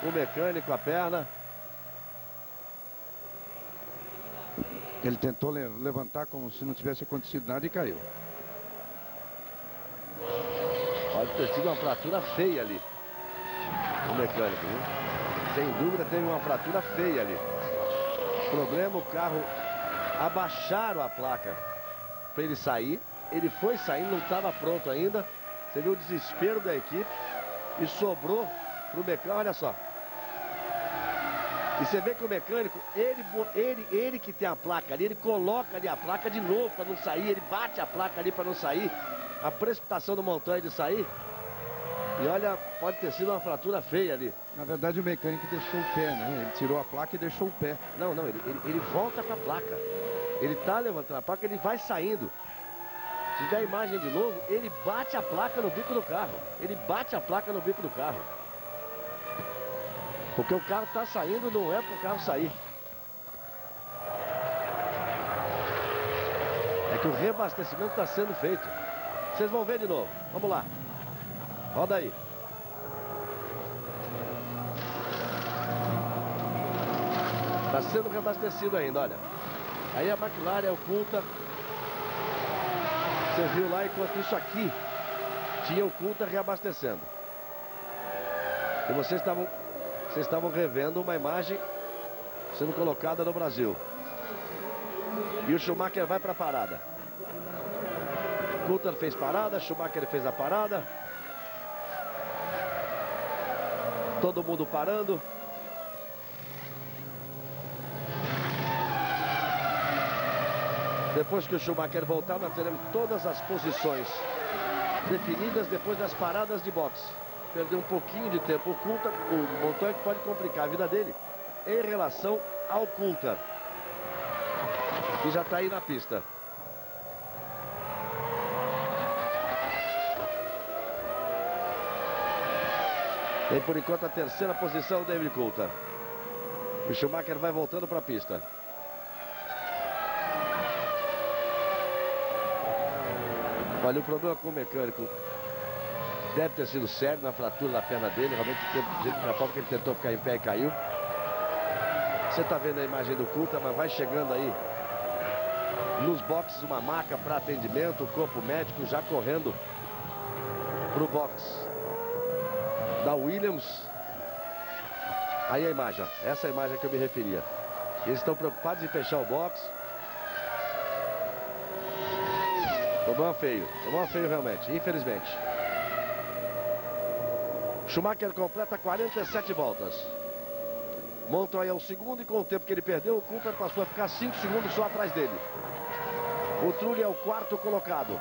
o mecânico, a perna. Ele tentou levantar como se não tivesse acontecido nada e caiu. Pode ter sido uma fratura feia ali. O mecânico, viu? Sem dúvida teve uma fratura feia ali. Problema, o carro abaixaram a placa para ele sair. Ele foi saindo, não estava pronto ainda. Você viu o desespero da equipe. E sobrou para o mecânico, olha só. E você vê que o mecânico, ele que tem a placa ali, ele coloca ali a placa de novo para não sair. Ele bate a placa ali para não sair. A precipitação do Montoya de sair. E olha, pode ter sido uma fratura feia ali. Na verdade, o mecânico deixou o pé, né? Ele tirou a placa e deixou o pé. Não, ele volta com a placa. Ele tá levantando a placa, ele vai saindo. Se der a imagem de novo, ele bate a placa no bico do carro. Ele bate a placa no bico do carro. Porque o carro tá saindo, não é pro carro sair. É que o reabastecimento está sendo feito. Vocês vão ver de novo. Vamos lá. Roda aí. Está sendo reabastecido ainda, olha. Aí a McLaren, o Coulthard. Você viu lá, enquanto isso aqui tinha o Coulthard reabastecendo. E vocês estavam revendo uma imagem sendo colocada no Brasil. E o Schumacher vai para a parada. Coulthard fez parada, Schumacher fez a parada. Todo mundo parando. Depois que o Schumacher voltar, nós teremos todas as posições definidas depois das paradas de boxe. Perdeu um pouquinho de tempo o Coulthard, o Montoya, que pode complicar a vida dele em relação ao Coulthard, que já está aí na pista. Tem por enquanto a terceira posição, David Coulthard. O Schumacher vai voltando para a pista. Olha, o problema com o mecânico deve ter sido sério na fratura da perna dele. Realmente, na forma que ele tentou ficar em pé e caiu. Você está vendo a imagem do Coulthard, mas vai chegando aí nos boxes uma maca para atendimento. O corpo médico já correndo para o box da Williams. Aí a imagem, essa é a imagem que eu me referia. Eles estão preocupados em fechar o box. Problema feio realmente, infelizmente. Schumacher completa 47 voltas. Montoya é o segundo e com o tempo que ele perdeu, o Cooper passou a ficar 5 segundos só atrás dele. O Trulli é o quarto colocado.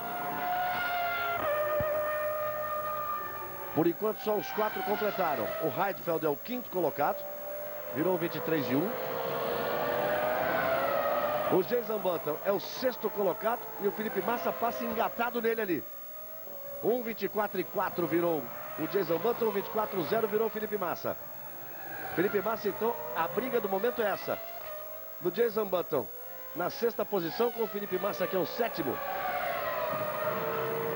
Por enquanto só os 4 completaram. O Heidfeld é o quinto colocado. Virou 23-1. O Jason Button é o sexto colocado. E o Felipe Massa passa engatado nele ali. 1:24:4 virou o Jason Button. 1:24:0 virou o Felipe Massa. Felipe Massa, então, a briga do momento é essa. No Jason Button, na sexta posição, com o Felipe Massa, que é o sétimo.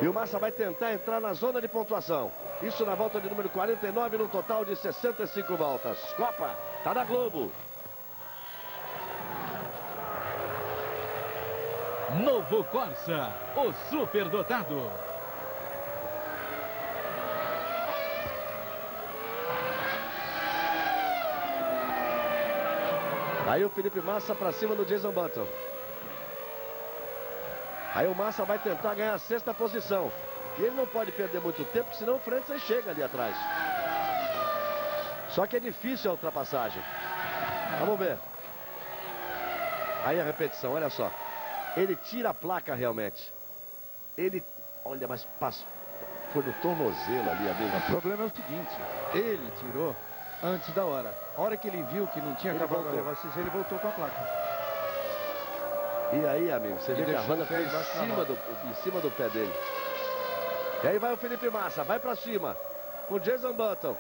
E o Massa vai tentar entrar na zona de pontuação. Isso na volta de número 49, num total de 65 voltas. Copa, tá na Globo. Novo Corsa, o superdotado. Aí o Felipe Massa para cima do Jason Button. Aí o Massa vai tentar ganhar a sexta posição. E ele não pode perder muito tempo, senão o Frentzen chega ali atrás. Só que é difícil a ultrapassagem. Vamos ver. Aí a repetição, olha só. Ele tira a placa realmente. Ele, olha, mas passou. Foi no tornozelo ali, amigo. O problema é o seguinte, ele tirou antes da hora. A hora que ele viu que não tinha acabado a levar, ele voltou com a placa. E aí, amigo, você vê que a deixou Honda o pé foi embaixo da em cima do pé dele. E aí vai o Felipe Massa, vai pra cima. Com o Jason Button.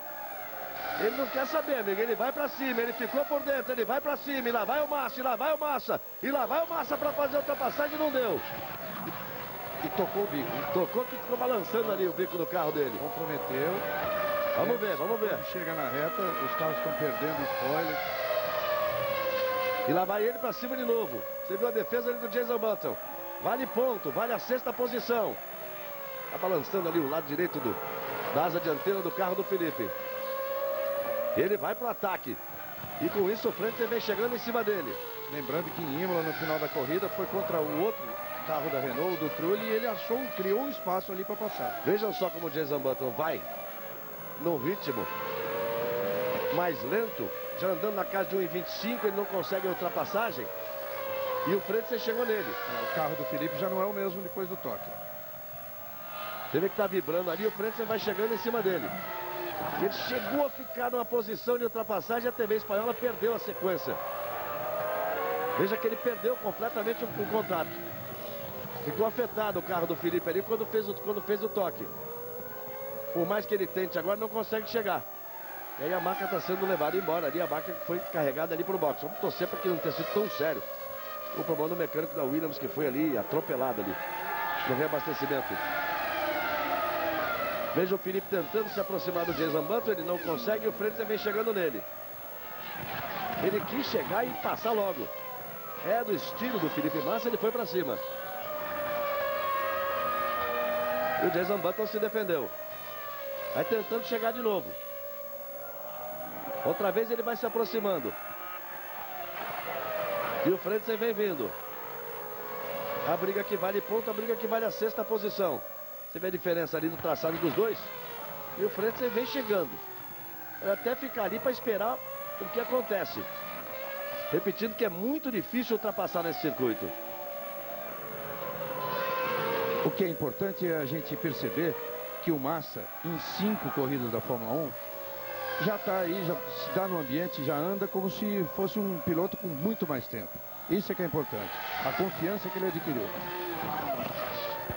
Ele não quer saber, amigo, ele vai pra cima, ele ficou por dentro, ele vai pra cima, e lá vai o Massa, e lá vai o Massa. E lá vai o Massa pra fazer a ultrapassagem, não deu. E tocou o bico. Tocou que ficou balançando ali o bico do carro dele. Comprometeu. Vamos ver, vamos ver. Quando chega na reta, os carros estão perdendo spoiler. E lá vai ele pra cima de novo. Você viu a defesa ali do Jason Button. Vale ponto, vale a sexta posição. Tá balançando ali o lado direito da asa dianteira do carro do Felipe. Ele vai pro ataque. E com isso o Frentzen vem chegando em cima dele. Lembrando que em Imola, no final da corrida, foi contra o outro carro da Renault, do Trulli, e ele criou um espaço ali para passar. Vejam só como o Jason Button vai no ritmo mais lento, já andando na casa de 1:25, ele não consegue a ultrapassagem. E o Frentzen chegou nele. O carro do Felipe já não é o mesmo depois do toque. Você vê que tá vibrando ali, o Frentzen vai chegando em cima dele. Ele chegou a ficar numa posição de ultrapassagem e a TV espanhola perdeu a sequência. Veja que ele perdeu completamente o contato. Ficou afetado o carro do Felipe ali quando fez o toque. Por mais que ele tente agora, não consegue chegar. E aí a marca está sendo levada embora ali, a marca foi carregada ali para o box. Vamos torcer para que não tenha sido tão sério o problema do mecânico da Williams, que foi ali atropelado ali no reabastecimento. Veja o Felipe tentando se aproximar do Jason Button, ele não consegue e o Frentzen vem chegando nele. Ele quis chegar e passar logo. É do estilo do Felipe Massa, ele foi para cima. E o Jason Button se defendeu. Vai tentando chegar de novo. Outra vez ele vai se aproximando. E o Frentzen vem vindo. A briga que vale ponto, a briga que vale a sexta posição. Você vê a diferença ali no traçado dos dois. E o Frentzen vem chegando. Vai até ficar ali para esperar o que acontece. Repetindo que é muito difícil ultrapassar nesse circuito. O que é importante é a gente perceber que o Massa, em 5 corridas da Fórmula 1, já está aí, já está no ambiente, já anda como se fosse um piloto com muito mais tempo. Isso é que é importante. A confiança que ele adquiriu.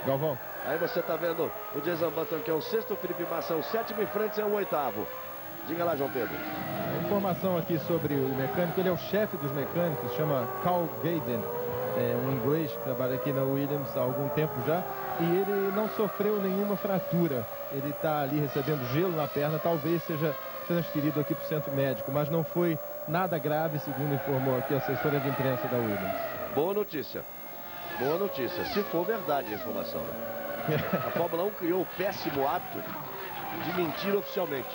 Galvão. Aí você está vendo o Jason Button, que é o sexto, o Felipe Massa é o sétimo e Frentzen é o oitavo. Diga lá, João Pedro. A informação aqui sobre o mecânico, ele é o chefe dos mecânicos, chama Carl Gaden, um inglês que trabalha aqui na Williams há algum tempo já, e ele não sofreu nenhuma fratura. Ele está ali recebendo gelo na perna, talvez seja transferido aqui para o centro médico, mas não foi nada grave, segundo informou aqui a assessora de imprensa da Williams. Boa notícia. Boa notícia, se for verdade a informação. A Fórmula 1 criou o péssimo hábito de mentir oficialmente.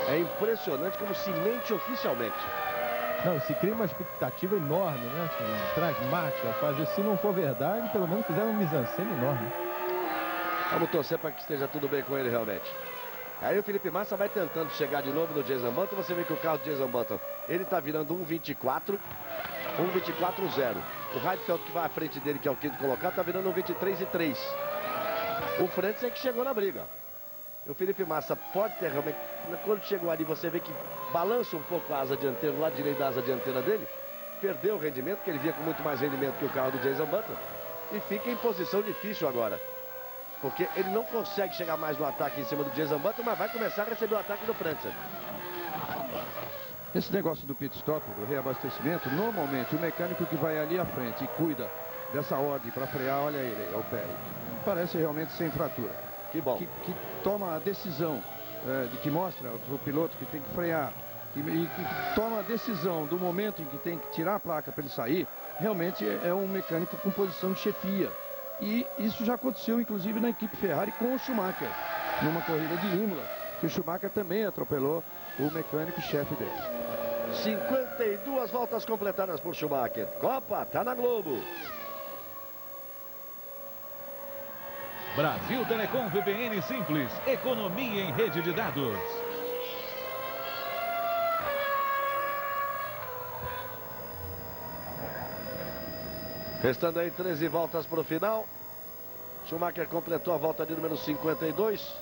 É impressionante como se mente oficialmente. Não, se cria uma expectativa enorme, né? Traz marca, faz, se não for verdade, pelo menos fizeram um mise-en-scène enorme. Vamos torcer para que esteja tudo bem com ele realmente. Aí o Felipe Massa vai tentando chegar de novo no Jason Button. Você vê que o carro do Jason Button, ele tá virando 1,24. 1,24,0. O Heidfeld, que vai à frente dele, que é o quinto colocado, tá virando 1,23,3. O Frentzen é que chegou na briga. O Felipe Massa pode ter realmente... Quando chegou ali, você vê que balança um pouco a asa dianteira, o lado direito da asa dianteira dele. Perdeu o rendimento, porque ele vinha com muito mais rendimento que o carro do Jason Button. E fica em posição difícil agora. Porque ele não consegue chegar mais no ataque em cima do Jason Button, mas vai começar a receber o ataque do Frentzen. Esse negócio do pit stop, do reabastecimento, normalmente o mecânico que vai ali à frente e cuida dessa ordem para frear, olha ele, é o Perry. Parece realmente sem fratura. Que bom. Que toma a decisão, de que mostra o piloto que tem que frear, e que toma a decisão do momento em que tem que tirar a placa para ele sair, realmente é um mecânico com posição de chefia. E isso já aconteceu, inclusive, na equipe Ferrari com o Schumacher, numa corrida de Imola, que o Schumacher também atropelou o mecânico-chefe dele. 52 voltas completadas por Schumacher. Copa, tá na Globo. Brasil Telecom VPN Simples. Economia em rede de dados. Restando aí 13 voltas para o final. Schumacher completou a volta de número 52.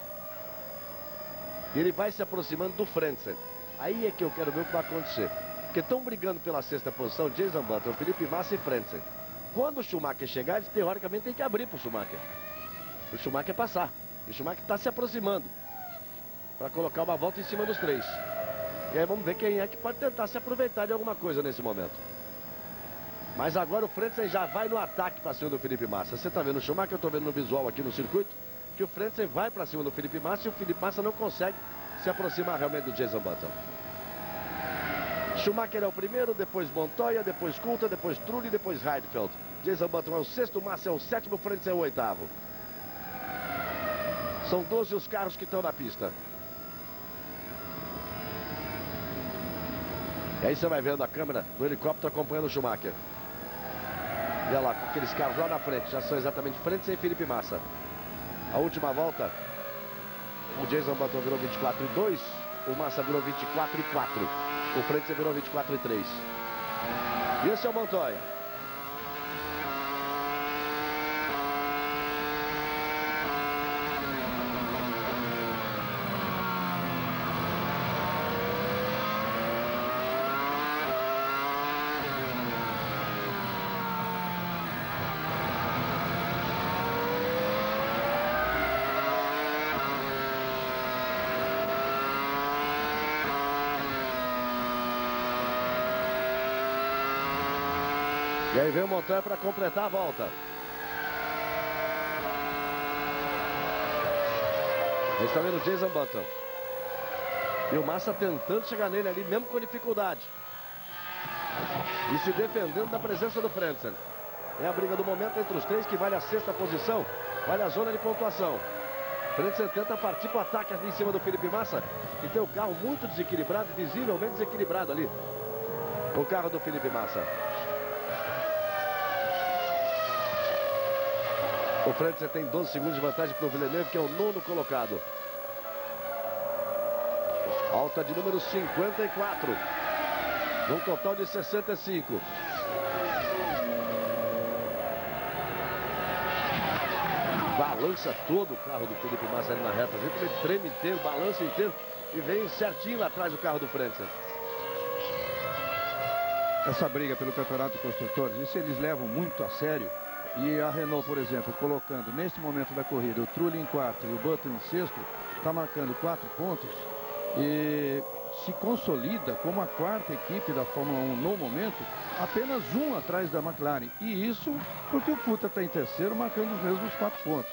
E ele vai se aproximando do Frentzen. Aí é que eu quero ver o que vai acontecer. Porque estão brigando pela sexta posição Jason Button, Felipe Massa e Frentzen. Quando o Schumacher chegar, eles teoricamente tem que abrir para o Schumacher. O Schumacher passar. E o Schumacher está se aproximando para colocar uma volta em cima dos três. E aí vamos ver quem é que pode tentar se aproveitar de alguma coisa nesse momento. Mas agora o Frentzen já vai no ataque para cima do Felipe Massa. Você está vendo o Schumacher, eu estou vendo no visual aqui no circuito, que o Frentzen vai para cima do Felipe Massa e o Felipe Massa não consegue se aproximar realmente do Jason Button. Schumacher é o primeiro, depois Montoya, depois Coulthard, depois Trulli, depois Heidfeld. Jason Button é o sexto, Massa é o sétimo, Frentzen é o oitavo. São 12 os carros que estão na pista. E aí você vai vendo a câmera do helicóptero acompanhando o Schumacher. E olha lá, com aqueles carros lá na frente, já são exatamente Frentzen e Felipe Massa. A última volta, o Jason Button virou 24,2, o Massa virou 24,4, o Frentzen virou 24,3. E esse é o Montoya. E aí vem o Montoya para completar a volta. A gente está vendo o Jason Button. E o Massa tentando chegar nele ali, mesmo com dificuldade. E se defendendo da presença do Frentzen. É a briga do momento entre os três, que vale a sexta posição, vale a zona de pontuação. Frentzen tenta partir para o ataque ali em cima do Felipe Massa, que tem o carro muito desequilibrado, visivelmente desequilibrado ali. O carro do Felipe Massa. O Frentzen tem 12 segundos de vantagem para o Villeneuve, que é o nono colocado. Alta de número 54. Num total de 65. Balança todo o carro do Felipe Massa ali na reta. A gente ele treme inteiro, balança inteiro e vem certinho lá atrás do carro do Frentzen. Essa briga pelo campeonato de construtores, isso eles levam muito a sério. E a Renault, por exemplo, colocando neste momento da corrida o Trulli em quarto e o Button em sexto, está marcando 4 pontos e se consolida como a quarta equipe da Fórmula 1 no momento, apenas um atrás da McLaren. E isso porque o Coulthard está em terceiro, marcando os mesmos 4 pontos.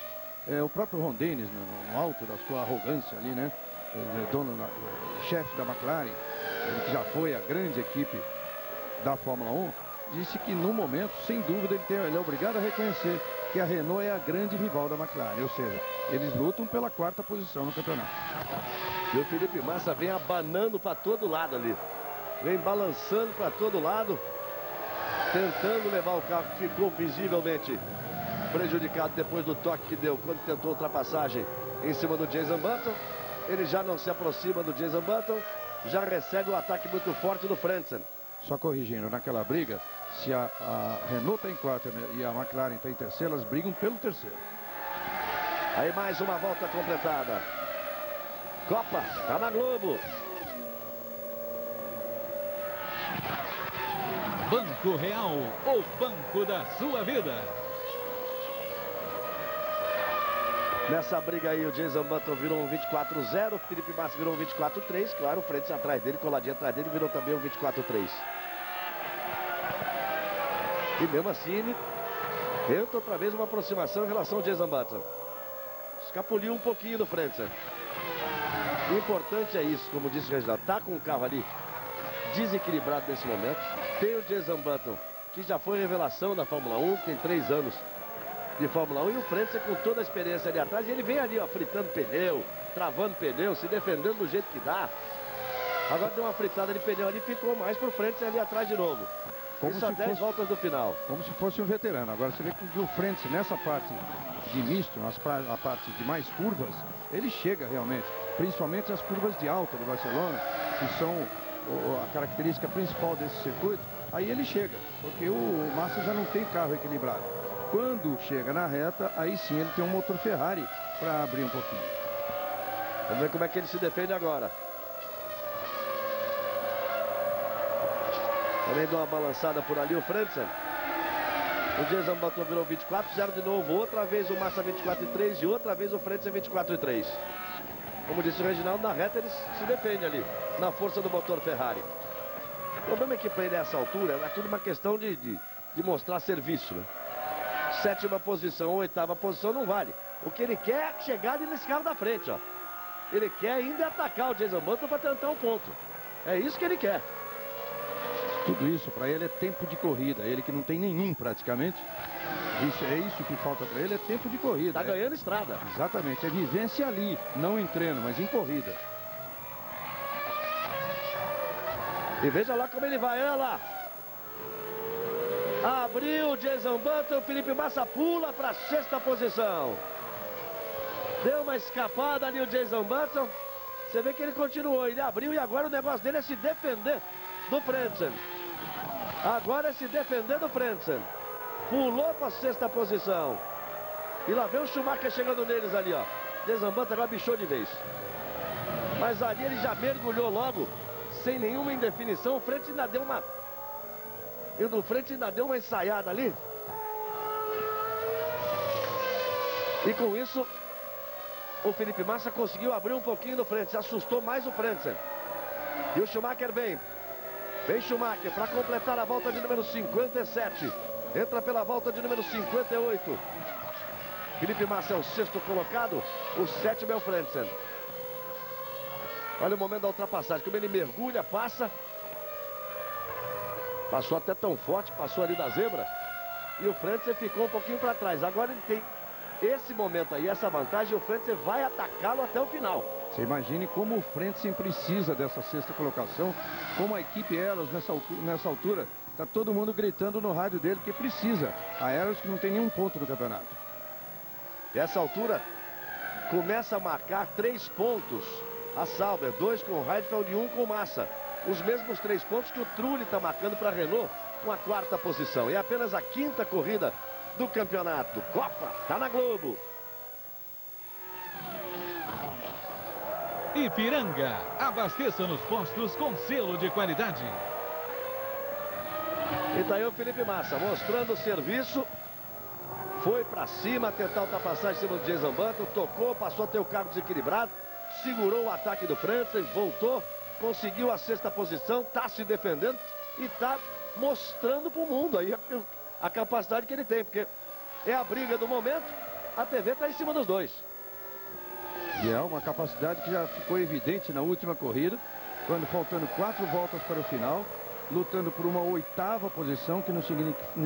O próprio Ron Dennis, no alto da sua arrogância ali, né? Chefe da McLaren, ele que já foi a grande equipe da Fórmula 1, disse que no momento, sem dúvida, ele é obrigado a reconhecer que a Renault é a grande rival da McLaren. Ou seja, eles lutam pela quarta posição no campeonato. E o Felipe Massa vem abanando para todo lado ali. Vem balançando para todo lado. Tentando levar o carro, que ficou visivelmente prejudicado depois do toque que deu quando tentou ultrapassagem em cima do Jason Button. Ele já não se aproxima do Jenson Button. Já recebe o ataque muito forte do Frentzen. Só corrigindo, naquela briga, se a Renault está em quarto e a McLaren está em terceiro, elas brigam pelo terceiro. Aí mais uma volta completada. Copa, tá na Globo. Banco Real, o banco da sua vida. Nessa briga aí, o Jenson Button virou um 24-0, o Felipe Massa virou um 24-3. Claro, o Frentzen atrás dele, coladinho atrás dele, virou também um 24-3. E mesmo assim, ele tenta outra vez uma aproximação em relação ao Jenson Button. Escapuliu um pouquinho do Frentzen. O importante é isso, como disse o Reginaldo, tá com o carro ali desequilibrado nesse momento. Tem o Jenson Button, que já foi revelação da Fórmula 1, tem 3 anos de Fórmula 1, e o Frentzen com toda a experiência ali atrás, e ele vem ali, ó, fritando pneu, travando pneu, se defendendo do jeito que dá. Agora deu uma fritada de pneu ali, ficou mais pro Frentzen ali atrás de novo. Isso a 10 voltas do final. Como se fosse um veterano. Agora você vê que o Frentzen, nessa parte de misto, na parte de mais curvas, ele chega realmente, principalmente as curvas de alta de Barcelona, que são a característica principal desse circuito. Aí ele chega, porque o Massa já não tem carro equilibrado. Quando chega na reta, aí sim ele tem um motor Ferrari para abrir um pouquinho. Vamos ver como é que ele se defende agora. Também deu uma balançada por ali o Frentzen. O Jenson Button virou 24-0 de novo. Outra vez o Massa 24-3 e outra vez o Frentzen 24-3. Como disse o Reginaldo, na reta ele se defende ali, na força do motor Ferrari. O problema é que para ele essa altura é tudo uma questão de mostrar serviço, né? 7ª posição ou 8ª posição não vale. O que ele quer é chegar ali nesse carro da frente, ó. Ele quer ainda atacar o Jenson Button para tentar um ponto. É isso que ele quer. Tudo isso para ele é tempo de corrida. Ele que não tem nenhum praticamente. É isso que falta para ele, é tempo de corrida. Tá ganhando estrada. Exatamente, é vivência ali, não em treino, mas em corrida. E veja lá como ele vai, olha lá. Abriu o Jenson Button, o Felipe Massa pula para a 6ª posição. Deu uma escapada ali o Jenson Button. Você vê que ele continuou, ele abriu e agora o negócio dele é se defender do Frentzen. Agora é se defender do Frentzen. Pulou para a 6ª posição. E lá vem o Schumacher chegando neles ali, ó. Jenson Button agora bichou de vez. Mas ali ele já mergulhou logo, sem nenhuma indefinição. O Frentzen ainda deu uma... E o Frentzen ainda deu uma ensaiada ali. E com isso, o Felipe Massa conseguiu abrir um pouquinho do Frentzen. Assustou mais o Frentzen. E o Schumacher vem. Vem Schumacher para completar a volta de número 57. Entra pela volta de número 58. Felipe Massa é o 6º colocado. O 7º é o Frentzen. Olha o momento da ultrapassagem. Como ele mergulha, passa. Passou até tão forte, passou ali da zebra. E o Frentzen ficou um pouquinho para trás. Agora ele tem esse momento aí, essa vantagem. E o Frentzen vai atacá-lo até o final. Você imagine como o Frentzen precisa dessa 6ª colocação. Como a equipe Eros nessa altura. Está todo mundo gritando no rádio dele que precisa. A Eros que não tem nenhum ponto no campeonato. E essa altura começa a marcar 3 pontos. A Sauber, 2 com o Heidfeld e 1 com o Massa. Os mesmos 3 pontos que o Trulli está marcando para a Renault com a 4ª posição. E apenas a 5ª corrida do campeonato. Copa, tá na Globo. Ipiranga, abasteça nos postos com selo de qualidade. E tá aí o Felipe Massa mostrando o serviço. Foi para cima tentar ultrapassar em cima do Jenson Button. Tocou, passou a ter o carro desequilibrado. Segurou o ataque do Frentzen, voltou. Conseguiu a 6ª posição, tá se defendendo e tá mostrando para o mundo aí a capacidade que ele tem, porque é a briga do momento, a TV tá em cima dos dois. E é uma capacidade que já ficou evidente na última corrida, quando faltando 4 voltas para o final, lutando por uma 8ª posição, que não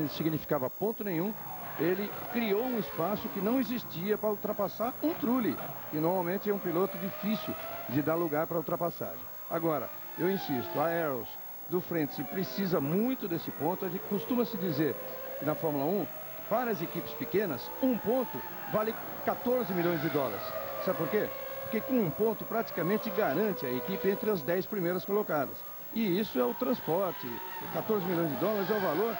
significava ponto nenhum. Ele criou um espaço que não existia para ultrapassar um Trulli, que normalmente é um piloto difícil de dar lugar para ultrapassagem. Agora, eu insisto, a Eros do Frentzen precisa muito desse ponto. Costuma-se dizer que na Fórmula 1, para as equipes pequenas, um ponto vale 14 milhões de dólares. Sabe por quê? porque com um ponto praticamente garante a equipe entre as 10 primeiras colocadas. E isso é o transporte. 14 milhões de dólares é o valor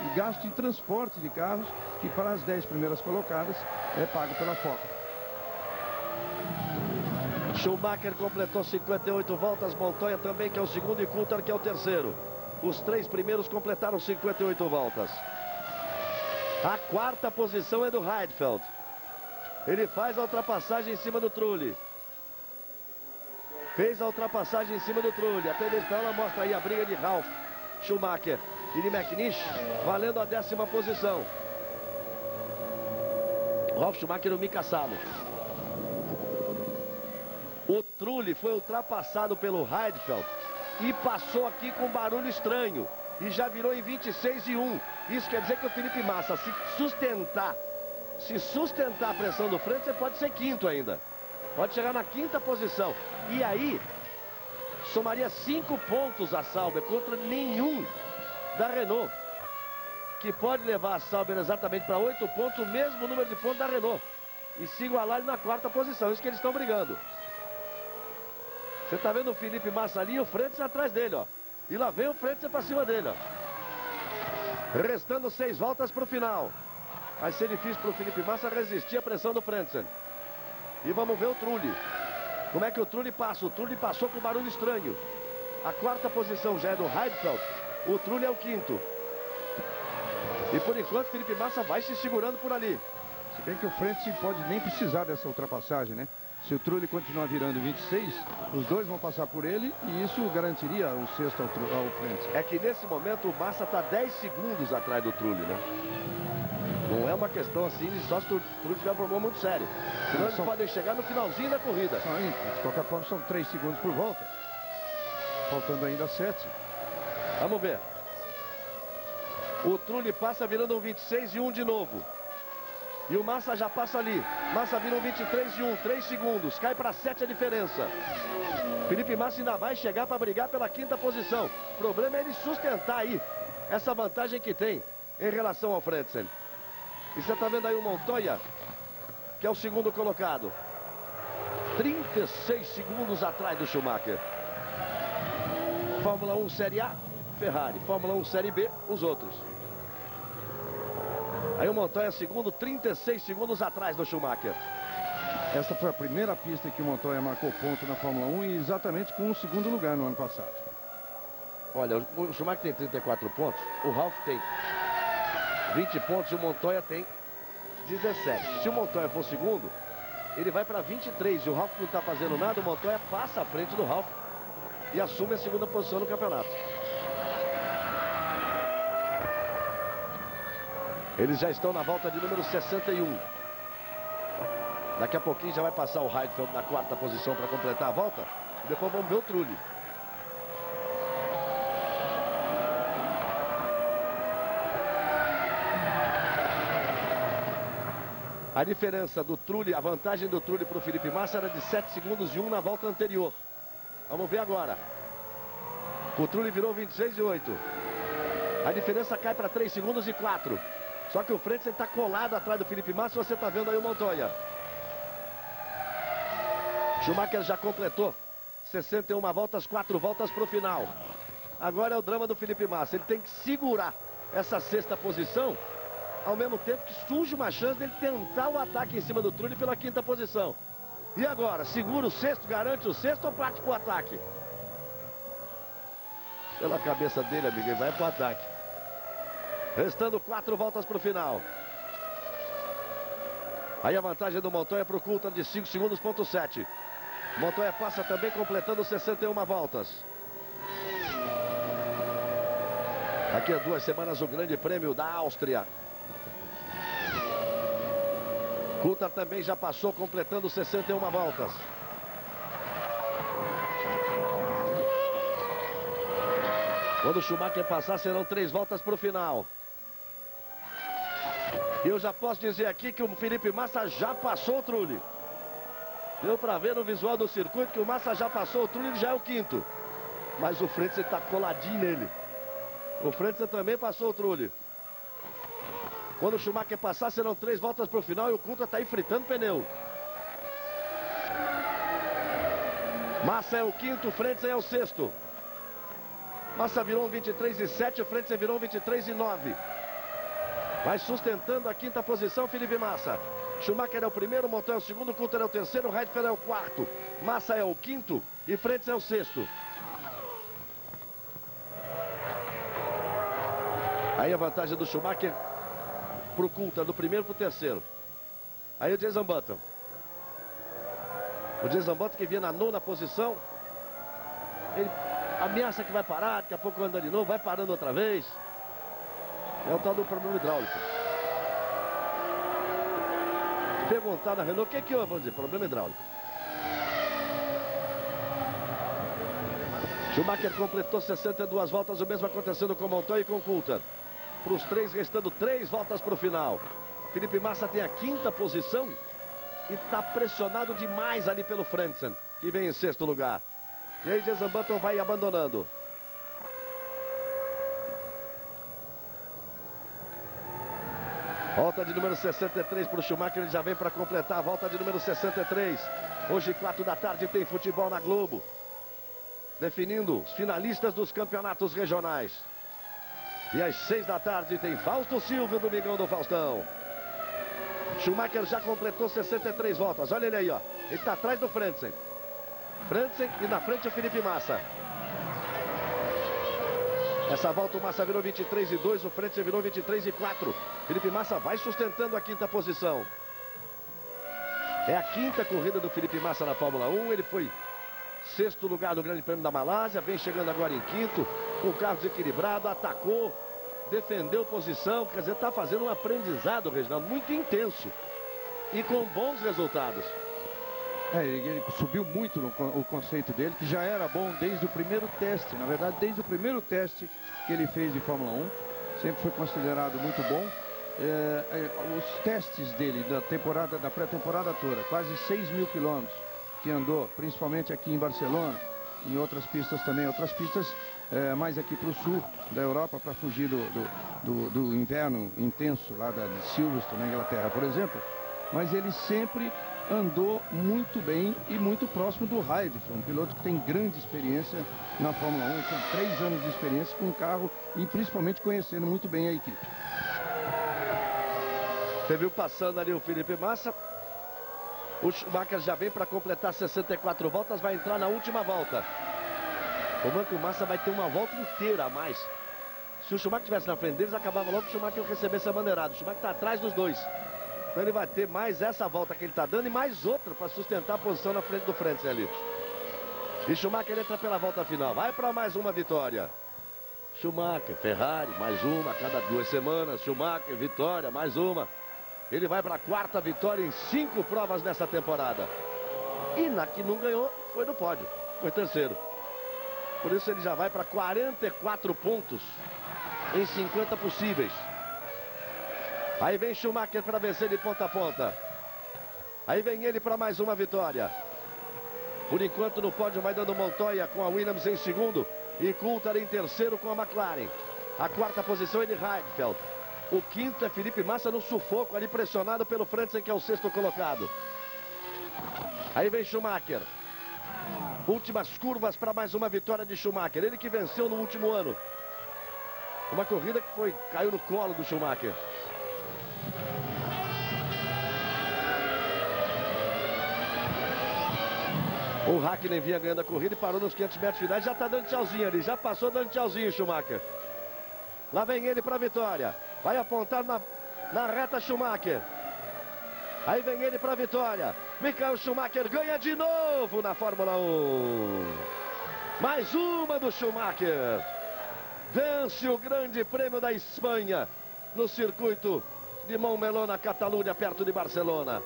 e gasto de transporte de carros que para as 10 primeiras colocadas é pago pela FOCA. Schumacher completou 58 voltas, Montoya também, que é o segundo, e Coulthard, que é o terceiro. Os 3 primeiros completaram 58 voltas. A 4ª posição é do Heidfeld. Ele faz a ultrapassagem em cima do Trulli. Fez a ultrapassagem em cima do Trulli. A televisão ela mostra aí a briga de Ralf Schumacher e de McNish, valendo a 10ª posição. Ralf Schumacher e o Mika Salo. O Trulli foi ultrapassado pelo Heidfeld e passou aqui com barulho estranho. E já virou em 26-1. Isso quer dizer que o Felipe Massa, se sustentar a pressão do frente, você pode ser quinto ainda. Pode chegar na 5ª posição. E aí, somaria 5 pontos a Sauber contra nenhum da Renault. Que pode levar a Sauber exatamente para 8 pontos, o mesmo número de pontos da Renault. E se igualar ele na 4ª posição. Isso que eles estão brigando. Você está vendo o Felipe Massa ali e o Frentzen atrás dele, ó. E lá vem o Frentzen para cima dele, ó. Restando 6 voltas para o final. Vai ser difícil para o Felipe Massa resistir à pressão do Frentzen. E vamos ver o Trulli. Como é que o Trulli passa? O Trulli passou com barulho estranho. A 4ª posição já é do Heidfeld. O Trulli é o 5º. E por enquanto o Felipe Massa vai se segurando por ali. Se bem que o Frentzen pode nem precisar dessa ultrapassagem, né? Se o Trulli continuar virando 26, os dois vão passar por ele e isso garantiria o sexto ao Frentzen. É que nesse momento o Massa está 10 segundos atrás do Trulli, né? Não é uma questão assim de só se o Trulli tiver um problema muito sério. Senão eles podem chegar no finalzinho da corrida. De qualquer forma são 3 segundos por volta. Faltando ainda 7. Vamos ver. O Trulli passa virando um 26-1 de novo. E o Massa já passa ali. Massa vira um 23-1, 3 segundos. Cai para 7 a diferença. Felipe Massa ainda vai chegar para brigar pela 5ª posição. O problema é ele sustentar aí essa vantagem que tem em relação ao Frentzen. E você está vendo aí o Montoya, que é o segundo colocado. 36 segundos atrás do Schumacher. Fórmula 1 Série A, Ferrari. Fórmula 1 Série B, os outros. Aí o Montoya segundo, 36 segundos atrás do Schumacher. Essa foi a primeira pista que o Montoya marcou ponto na Fórmula 1 e exatamente com o segundo lugar no ano passado. Olha, o Schumacher tem 34 pontos, o Ralf tem 20 pontos e o Montoya tem 17. Se o Montoya for segundo, ele vai para 23 e o Ralf não está fazendo nada, o Montoya passa à frente do Ralf e assume a 2ª posição no campeonato. Eles já estão na volta de número 61. Daqui a pouquinho já vai passar o Heidfeld na 4ª posição para completar a volta. E depois vamos ver o Trulli. A diferença do Trulli, a vantagem do Trulli para o Felipe Massa era de 7 segundos e 1 na volta anterior. Vamos ver agora. O Trulli virou 26-8. A diferença cai para 3 segundos e 4. Só que o Frentzen está colado atrás do Felipe Massa. Você está vendo aí o Montoya. Schumacher já completou 61 voltas, 4 voltas para o final. Agora é o drama do Felipe Massa. Ele tem que segurar essa 6ª posição, ao mesmo tempo que surge uma chance dele tentar o ataque em cima do Trulli pela 5ª posição. E agora? Segura o 6º, garante o 6º ou parte para o ataque? Pela cabeça dele, amigo, ele vai para o ataque. Restando 4 voltas para o final. Aí a vantagem do Montoya para o Coulthard de 5 segundos, ponto 7. Montoya passa também completando 61 voltas. Daqui a 2 semanas o Grande Prêmio da Áustria. Coulthard também já passou completando 61 voltas. Quando o Schumacher passar serão 3 voltas para o final. E eu já posso dizer aqui que o Felipe Massa já passou o Trulli. Deu para ver no visual do circuito que o Massa já passou o Trulli, ele já é o 5º. Mas o Frentzen está coladinho nele. O Frentzen também passou o Trulli. Quando o Schumacher passar serão 3 voltas para o final e o Coulthard está aí fritando pneu. Massa é o quinto, Frentzen é o sexto. Massa virou um 23-7, Frentzen virou um 23-9. Vai sustentando a quinta posição, Felipe Massa. Schumacher é o primeiro, Montoya é o segundo, Coulthard é o terceiro, Heidfeld é o quarto. Massa é o quinto e Frentzen é o sexto. Aí a vantagem do Schumacher pro Coulthard, do primeiro pro terceiro. Aí o Jason Button. O Jason Button que vinha na nona posição. Ele ameaça que vai parar, daqui a pouco anda de novo, vai parando outra vez. É o tal do problema hidráulico. Perguntar na Renault, o que houve? Vamos dizer, problema hidráulico. Schumacher completou 62 voltas, o mesmo acontecendo com Montoya e com Coulthard. Para os três, restando 3 voltas para o final. Felipe Massa tem a quinta posição e está pressionado demais ali pelo Frentzen, que vem em sexto lugar. E aí Jason Button vai abandonando. Volta de número 63 para o Schumacher, ele já vem para completar a volta de número 63. Hoje, 4 da tarde, tem futebol na Globo, definindo os finalistas dos campeonatos regionais. E às 6 da tarde tem Fausto Silva, Domingão do Faustão. Schumacher já completou 63 voltas. Olha ele aí, ó. Ele está atrás do Frentzen. Frentzen e na frente o Felipe Massa. Essa volta o Massa virou 23-2, o Frentzen virou 23-4. Felipe Massa vai sustentando a quinta posição. É a quinta corrida do Felipe Massa na Fórmula 1. Ele foi sexto lugar no Grande Prêmio da Malásia, vem chegando agora em quinto, com o carro desequilibrado, atacou, defendeu posição, quer dizer, está fazendo um aprendizado, Reginaldo, muito intenso e com bons resultados. Ele subiu muito o conceito dele, que já era bom desde o primeiro teste. Na verdade, desde o primeiro teste que ele fez de Fórmula 1, sempre foi considerado muito bom. Os testes dele da pré-temporada toda, quase 6 mil quilômetros que andou, principalmente aqui em Barcelona, em outras pistas também, outras pistas mais aqui para o sul da Europa, para fugir do inverno intenso lá de Silverstone, na Inglaterra, por exemplo. Mas ele sempre andou muito bem e muito próximo do Heidfeld, um piloto que tem grande experiência na Fórmula 1, tem 3 anos de experiência com o carro e principalmente conhecendo muito bem a equipe. Você viu passando ali o Felipe Massa. O Schumacher já vem para completar 64 voltas, vai entrar na última volta. O Massa vai ter uma volta inteira a mais. Se o Schumacher estivesse na frente deles, acabava logo que o Schumacher recebesse a bandeirada. O Schumacher está atrás dos dois. Então ele vai ter mais essa volta que ele está dando e mais outra para sustentar a posição na frente do Frentzen ali. E Schumacher entra pela volta final. Vai para mais uma vitória. Schumacher, Ferrari, mais uma a cada 2 semanas. Schumacher, vitória, mais uma. Ele vai para a 4ª vitória em 5 provas nessa temporada. E na que não ganhou, foi no pódio. Foi terceiro. Por isso ele já vai para 44 pontos em 50 possíveis. Aí vem Schumacher para vencer de ponta a ponta. Aí vem ele para mais uma vitória. Por enquanto no pódio vai dando Montoya com a Williams em segundo. E Coulthard em terceiro com a McLaren. A 4ª posição é de Heidfeld. O 5º é Felipe Massa no sufoco ali, pressionado pelo Frentzen, que é o 6º colocado. Aí vem Schumacher. Últimas curvas para mais uma vitória de Schumacher. Ele que venceu no último ano. Uma corrida que caiu no colo do Schumacher. O Hakkinen vinha ganhando a corrida e parou nos 500 metros finais. Já está dando tchauzinho ali. Já passou dando tchauzinho, Schumacher. Lá vem ele para a vitória. Vai apontar na reta Schumacher. Aí vem ele para a vitória. Michael Schumacher ganha de novo na Fórmula 1. Mais uma do Schumacher. Vence o Grande Prêmio da Espanha no circuito de Montmeló, na Catalunha, perto de Barcelona.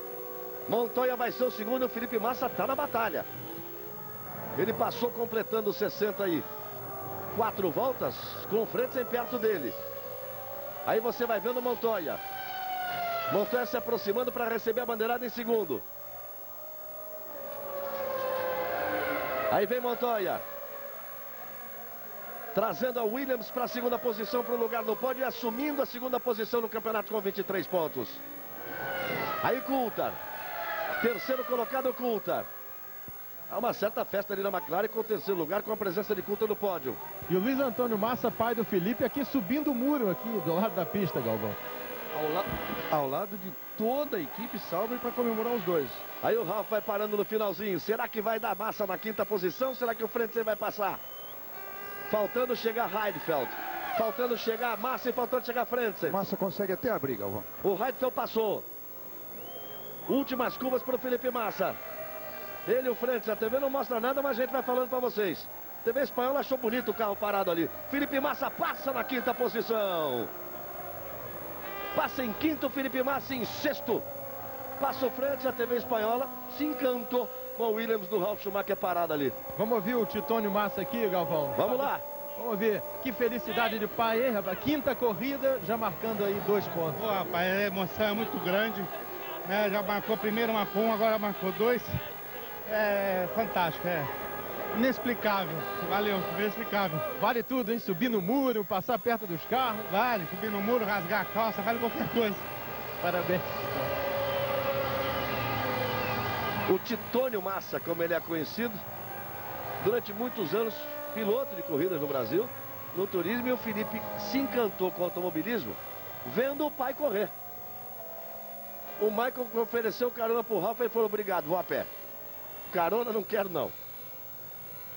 Montoya vai ser o segundo e o Felipe Massa está na batalha. Ele passou completando 64 voltas com o Frentzen perto dele. Aí você vai vendo Montoya. Montoya se aproximando para receber a bandeirada em segundo. Aí vem Montoya. Trazendo a Williams para a segunda posição, para o lugar no pódio e assumindo a segunda posição no campeonato com 23 pontos. Aí Coulthard. Terceiro colocado Coulthard. Há uma certa festa ali na McLaren com o terceiro lugar, com a presença de Coulthard no pódio. E o Luiz Antônio Massa, pai do Felipe, aqui subindo o muro aqui do lado da pista, Galvão. Ao lado de toda a equipe Sauber para comemorar os dois. Aí o Ralf vai parando no finalzinho. Será que vai dar Massa na quinta posição? Será que o Frentzen vai passar? Faltando chegar Heidfeld. Faltando chegar Massa e faltando chegar Frentzen. Massa consegue até abrir, Galvão. O Heidfeld passou. Últimas curvas para o Felipe Massa. Ele e o Frentzen. A TV não mostra nada, mas a gente vai falando para vocês. A TV espanhola achou bonito o carro parado ali. Felipe Massa passa na quinta posição. Passa em quinto, Felipe Massa em sexto. Passa o Frentzen, a TV espanhola se encantou com o Williams do Ralf Schumacher parado ali. Vamos ouvir o Titônio Massa aqui, Galvão. Vamos lá. Vamos ver. Que felicidade de pai, hein, rapaz? Quinta corrida, já marcando aí 2 pontos. Pô, rapaz, a emoção é muito grande. Né? Já marcou primeiro, marcou 1, agora marcou 2. É fantástico, é inexplicável. Valeu, inexplicável. Vale tudo, hein? Subir no muro, passar perto dos carros. Vale, subir no muro, rasgar a calça, vale qualquer coisa. Parabéns. O Titônio Massa, como ele é conhecido, durante muitos anos, piloto de corridas no Brasil, no turismo, e o Felipe se encantou com o automobilismo, vendo o pai correr. O Michael ofereceu carona pro Ralf e falou, obrigado, vou a pé. Carona não quero não.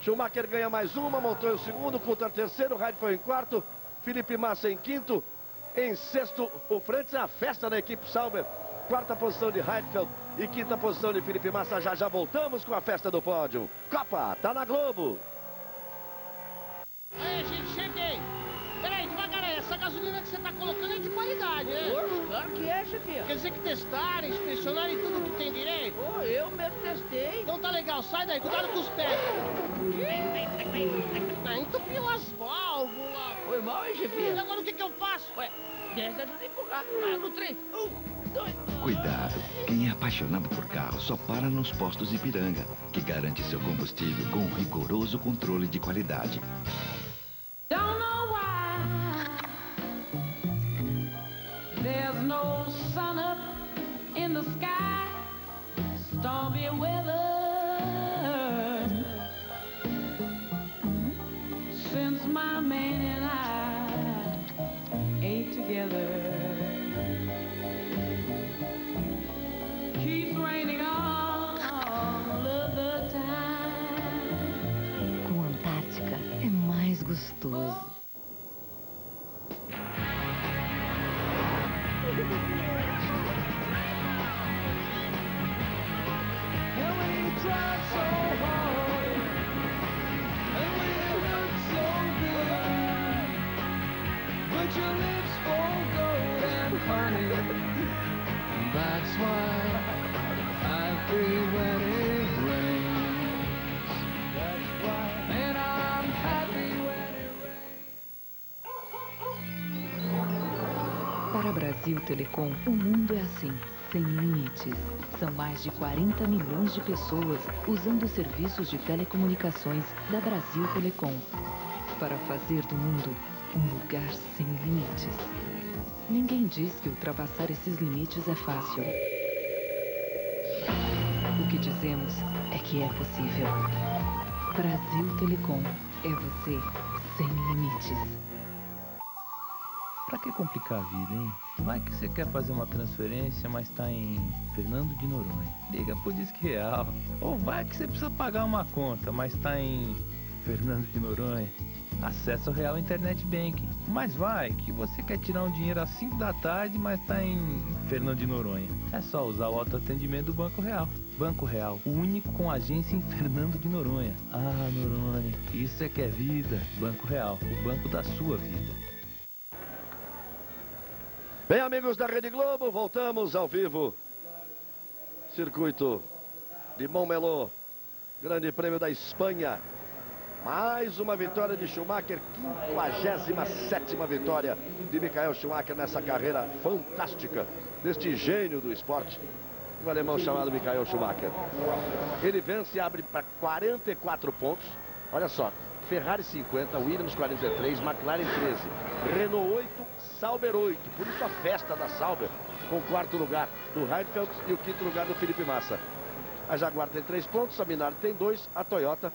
Schumacher ganha mais uma, Montoya o segundo, Coulthard terceiro, Heidfeld foi em quarto, Felipe Massa em quinto, em sexto o Frentzen, a festa da equipe Sauber, quarta posição de Heidfeld e quinta posição de Felipe Massa. Já voltamos com a festa do pódio. Copa, tá na Globo. Aí, gente, cheguei. Peraí, devagar aí, essa gasolina que você tá colocando é de qualidade, né? Poxa, claro que é, chefia. Quer dizer que testaram, inspecionaram e tudo que tem direito? Pô, eu mesmo testei. Então tá legal, sai daí, cuidado com os pés. Ah, entupiu as válvulas. Foi mal, hein, E chefia? agora o que eu faço? Ué, desce ajuda a empurrar. Vai no trem. 1, 2... Cuidado, quem é apaixonado por carro só para nos postos Ipiranga, que garante seu combustível com um rigoroso controle de qualidade. Don't know why there's no sun up in the sky, stormy weather since my man and I ain't together. Keeps raining all of the time. Com Antártica é mais gostoso. Para a Brasil Telecom, o mundo é assim, sem limites. São mais de 40 milhões de pessoas usando os serviços de telecomunicações da Brasil Telecom. Para fazer do mundo um lugar sem limites. Ninguém diz que ultrapassar esses limites é fácil. O que dizemos é que é possível. Brasil Telecom é você sem limites. Pra que complicar a vida, hein? Vai que você quer fazer uma transferência, mas tá em Fernando de Noronha. Liga pro Disque Real. Ou vai que você precisa pagar uma conta, mas tá em Fernando de Noronha. Acesse o Real Internet Banking. Mas vai que você quer tirar um dinheiro às 5 da tarde, mas tá em Fernando de Noronha. É só usar o autoatendimento do Banco Real. Banco Real, o único com agência em Fernando de Noronha. Ah, Noronha, isso é que é vida. Banco Real, o banco da sua vida. Bem, amigos da Rede Globo, voltamos ao vivo. Circuito de Montmeló, Grande Prêmio da Espanha. Mais uma vitória de Schumacher, 57ª vitória de Michael Schumacher nessa carreira fantástica, deste gênio do esporte, um alemão chamado Michael Schumacher. Ele vence e abre para 44 pontos. Olha só, Ferrari 50, Williams 43, McLaren 13, Renault 8, Sauber 8. Por isso a festa da Sauber, com o quarto lugar do Heidfeld e o quinto lugar do Felipe Massa. A Jaguar tem 3 pontos, a Minardi tem 2, a Toyota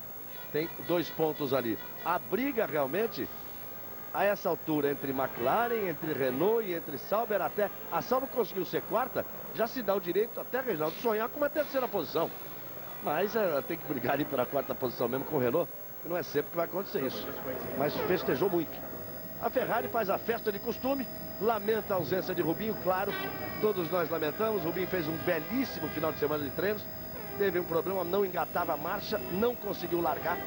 tem 2 pontos ali. A briga realmente, a essa altura, entre McLaren, entre Renault e entre Sauber, até a Sauber conseguiu ser quarta, já se dá o direito até, Reginaldo, sonhar com uma terceira posição. Mas ela tem que brigar ali pela quarta posição mesmo com o Renault, que não é sempre que vai acontecer isso. Mas festejou muito. A Ferrari faz a festa de costume, lamenta a ausência de Rubinho, claro, todos nós lamentamos. Rubinho fez um belíssimo final de semana de treinos, teve um problema, não engatava a marcha, não conseguiu largar,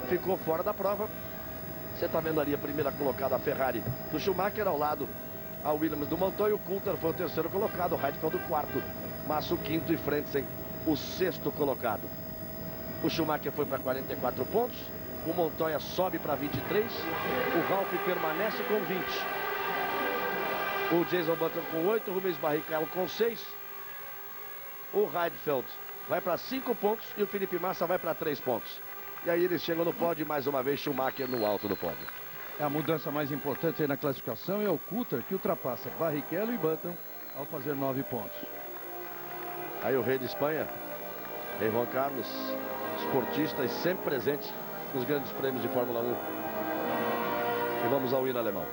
ficou fora da prova. Você está vendo ali a primeira colocada, a Ferrari do Schumacher, ao lado a Williams do Montoya. O Coulter foi o terceiro colocado, o Heidfeld o quarto, Massa o quinto e Frentzen o sexto colocado. O Schumacher foi para 44 pontos, o Montoya sobe para 23, o Ralf permanece com 20. O Jason Button com 8, o Rubens Barrichello com 6, o Heidfeld vai para 5 pontos e o Felipe Massa vai para 3 pontos. E aí eles chegam no pódio, mais uma vez Schumacher no alto do pódio. É a mudança mais importante aí na classificação, é o Coulter que ultrapassa Barrichello e Button ao fazer 9 pontos. Aí o rei de Espanha, rei Juan Carlos, esportista e sempre presente nos grandes prêmios de Fórmula 1. E vamos ao hino alemão.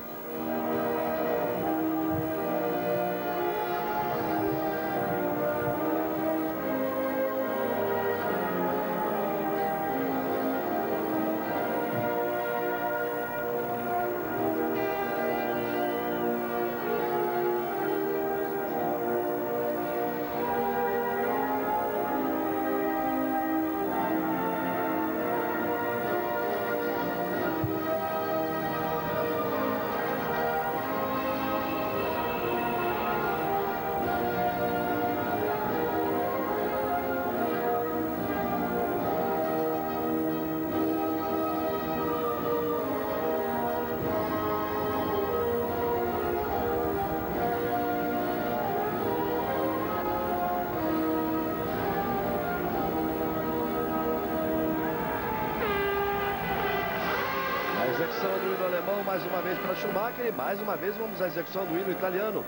Mais uma vez para Schumacher e mais uma vez vamos à execução do hino italiano.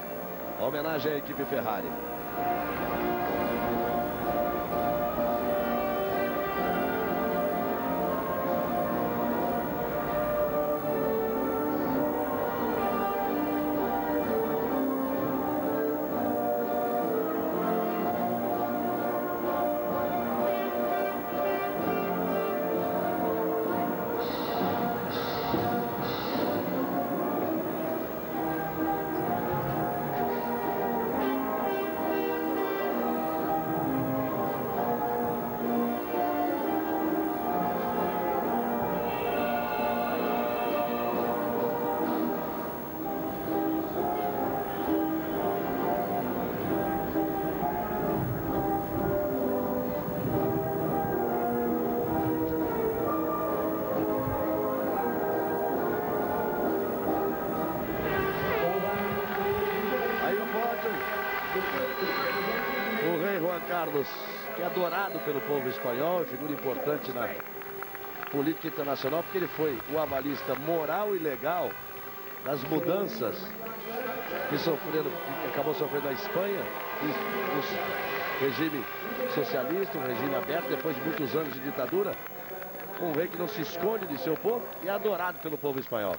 A homenagem à equipe Ferrari. Carlos, que é adorado pelo povo espanhol, figura importante na política internacional, porque ele foi o avalista moral e legal das mudanças que acabou sofrendo a Espanha, o regime socialista, um regime aberto, depois de muitos anos de ditadura, um rei que não se esconde de seu povo e é adorado pelo povo espanhol.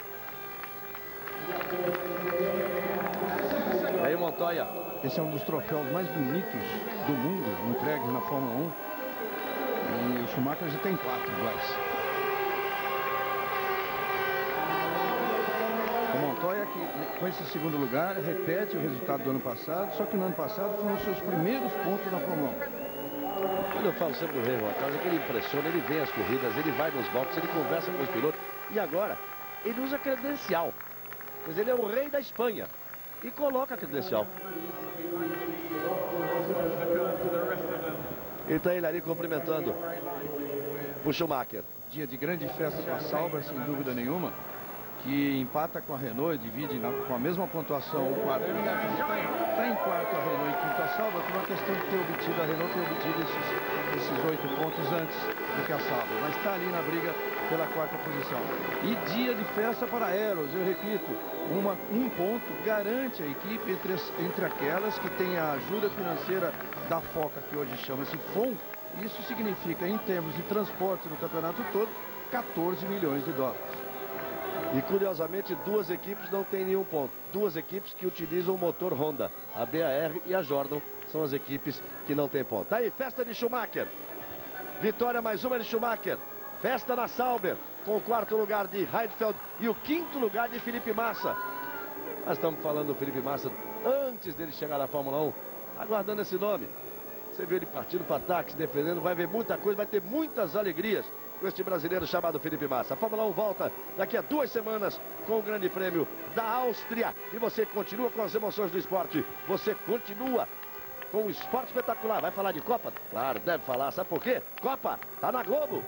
Aí o Montoya. Esse é um dos troféus mais bonitos do mundo, entregues na Fórmula 1. E o Schumacher já tem 4 iguais. O Montoya, que com esse segundo lugar, repete o resultado do ano passado, só que no ano passado foram os seus primeiros pontos na Fórmula 1. Quando eu falo sempre do rei Juan Carlos, é que ele impressiona, ele vê as corridas, ele vai nos boxes, ele conversa com os pilotos. E agora, ele usa credencial. Mas ele é o rei da Espanha. E coloca a credencial. E tá ele ali cumprimentando o Schumacher. Dia de grande festa para a Sauber, sem dúvida nenhuma, que empata com a Renault e divide com a mesma pontuação o quarto. Está em quarto a Renault e quinto a Sauber, por uma questão de ter obtido a Renault ter obtido esses 8 pontos antes do que a Sauber, mas está ali na briga pela quarta posição. E dia de festa para a Aeros, eu repito, um ponto garante a equipe entre aquelas que têm a ajuda financeira da FOCA, que hoje chama-se FOM, Isso significa, em termos de transporte no campeonato todo, 14 milhões de dólares. E curiosamente, duas equipes não têm nenhum ponto. Duas equipes que utilizam o motor Honda. A BAR e a Jordan são as equipes que não têm ponto. Tá aí, festa de Schumacher. Vitória mais uma de Schumacher. Festa na Sauber, com o 4º lugar de Heidfeld e o 5º lugar de Felipe Massa. Nós estamos falando do Felipe Massa antes dele chegar na Fórmula 1, aguardando esse nome. Você viu ele partindo para ataque, defendendo, vai ver muita coisa, vai ter muitas alegrias com este brasileiro chamado Felipe Massa. A Fórmula 1 volta daqui a 2 semanas com o Grande Prêmio da Áustria. E você continua com as emoções do esporte. Você continua com o esporte espetacular. Vai falar de Copa? Claro, deve falar. Sabe por quê? Copa tá na Globo.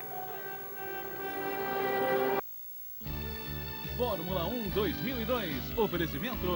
Fórmula 1 2002. Oferecimento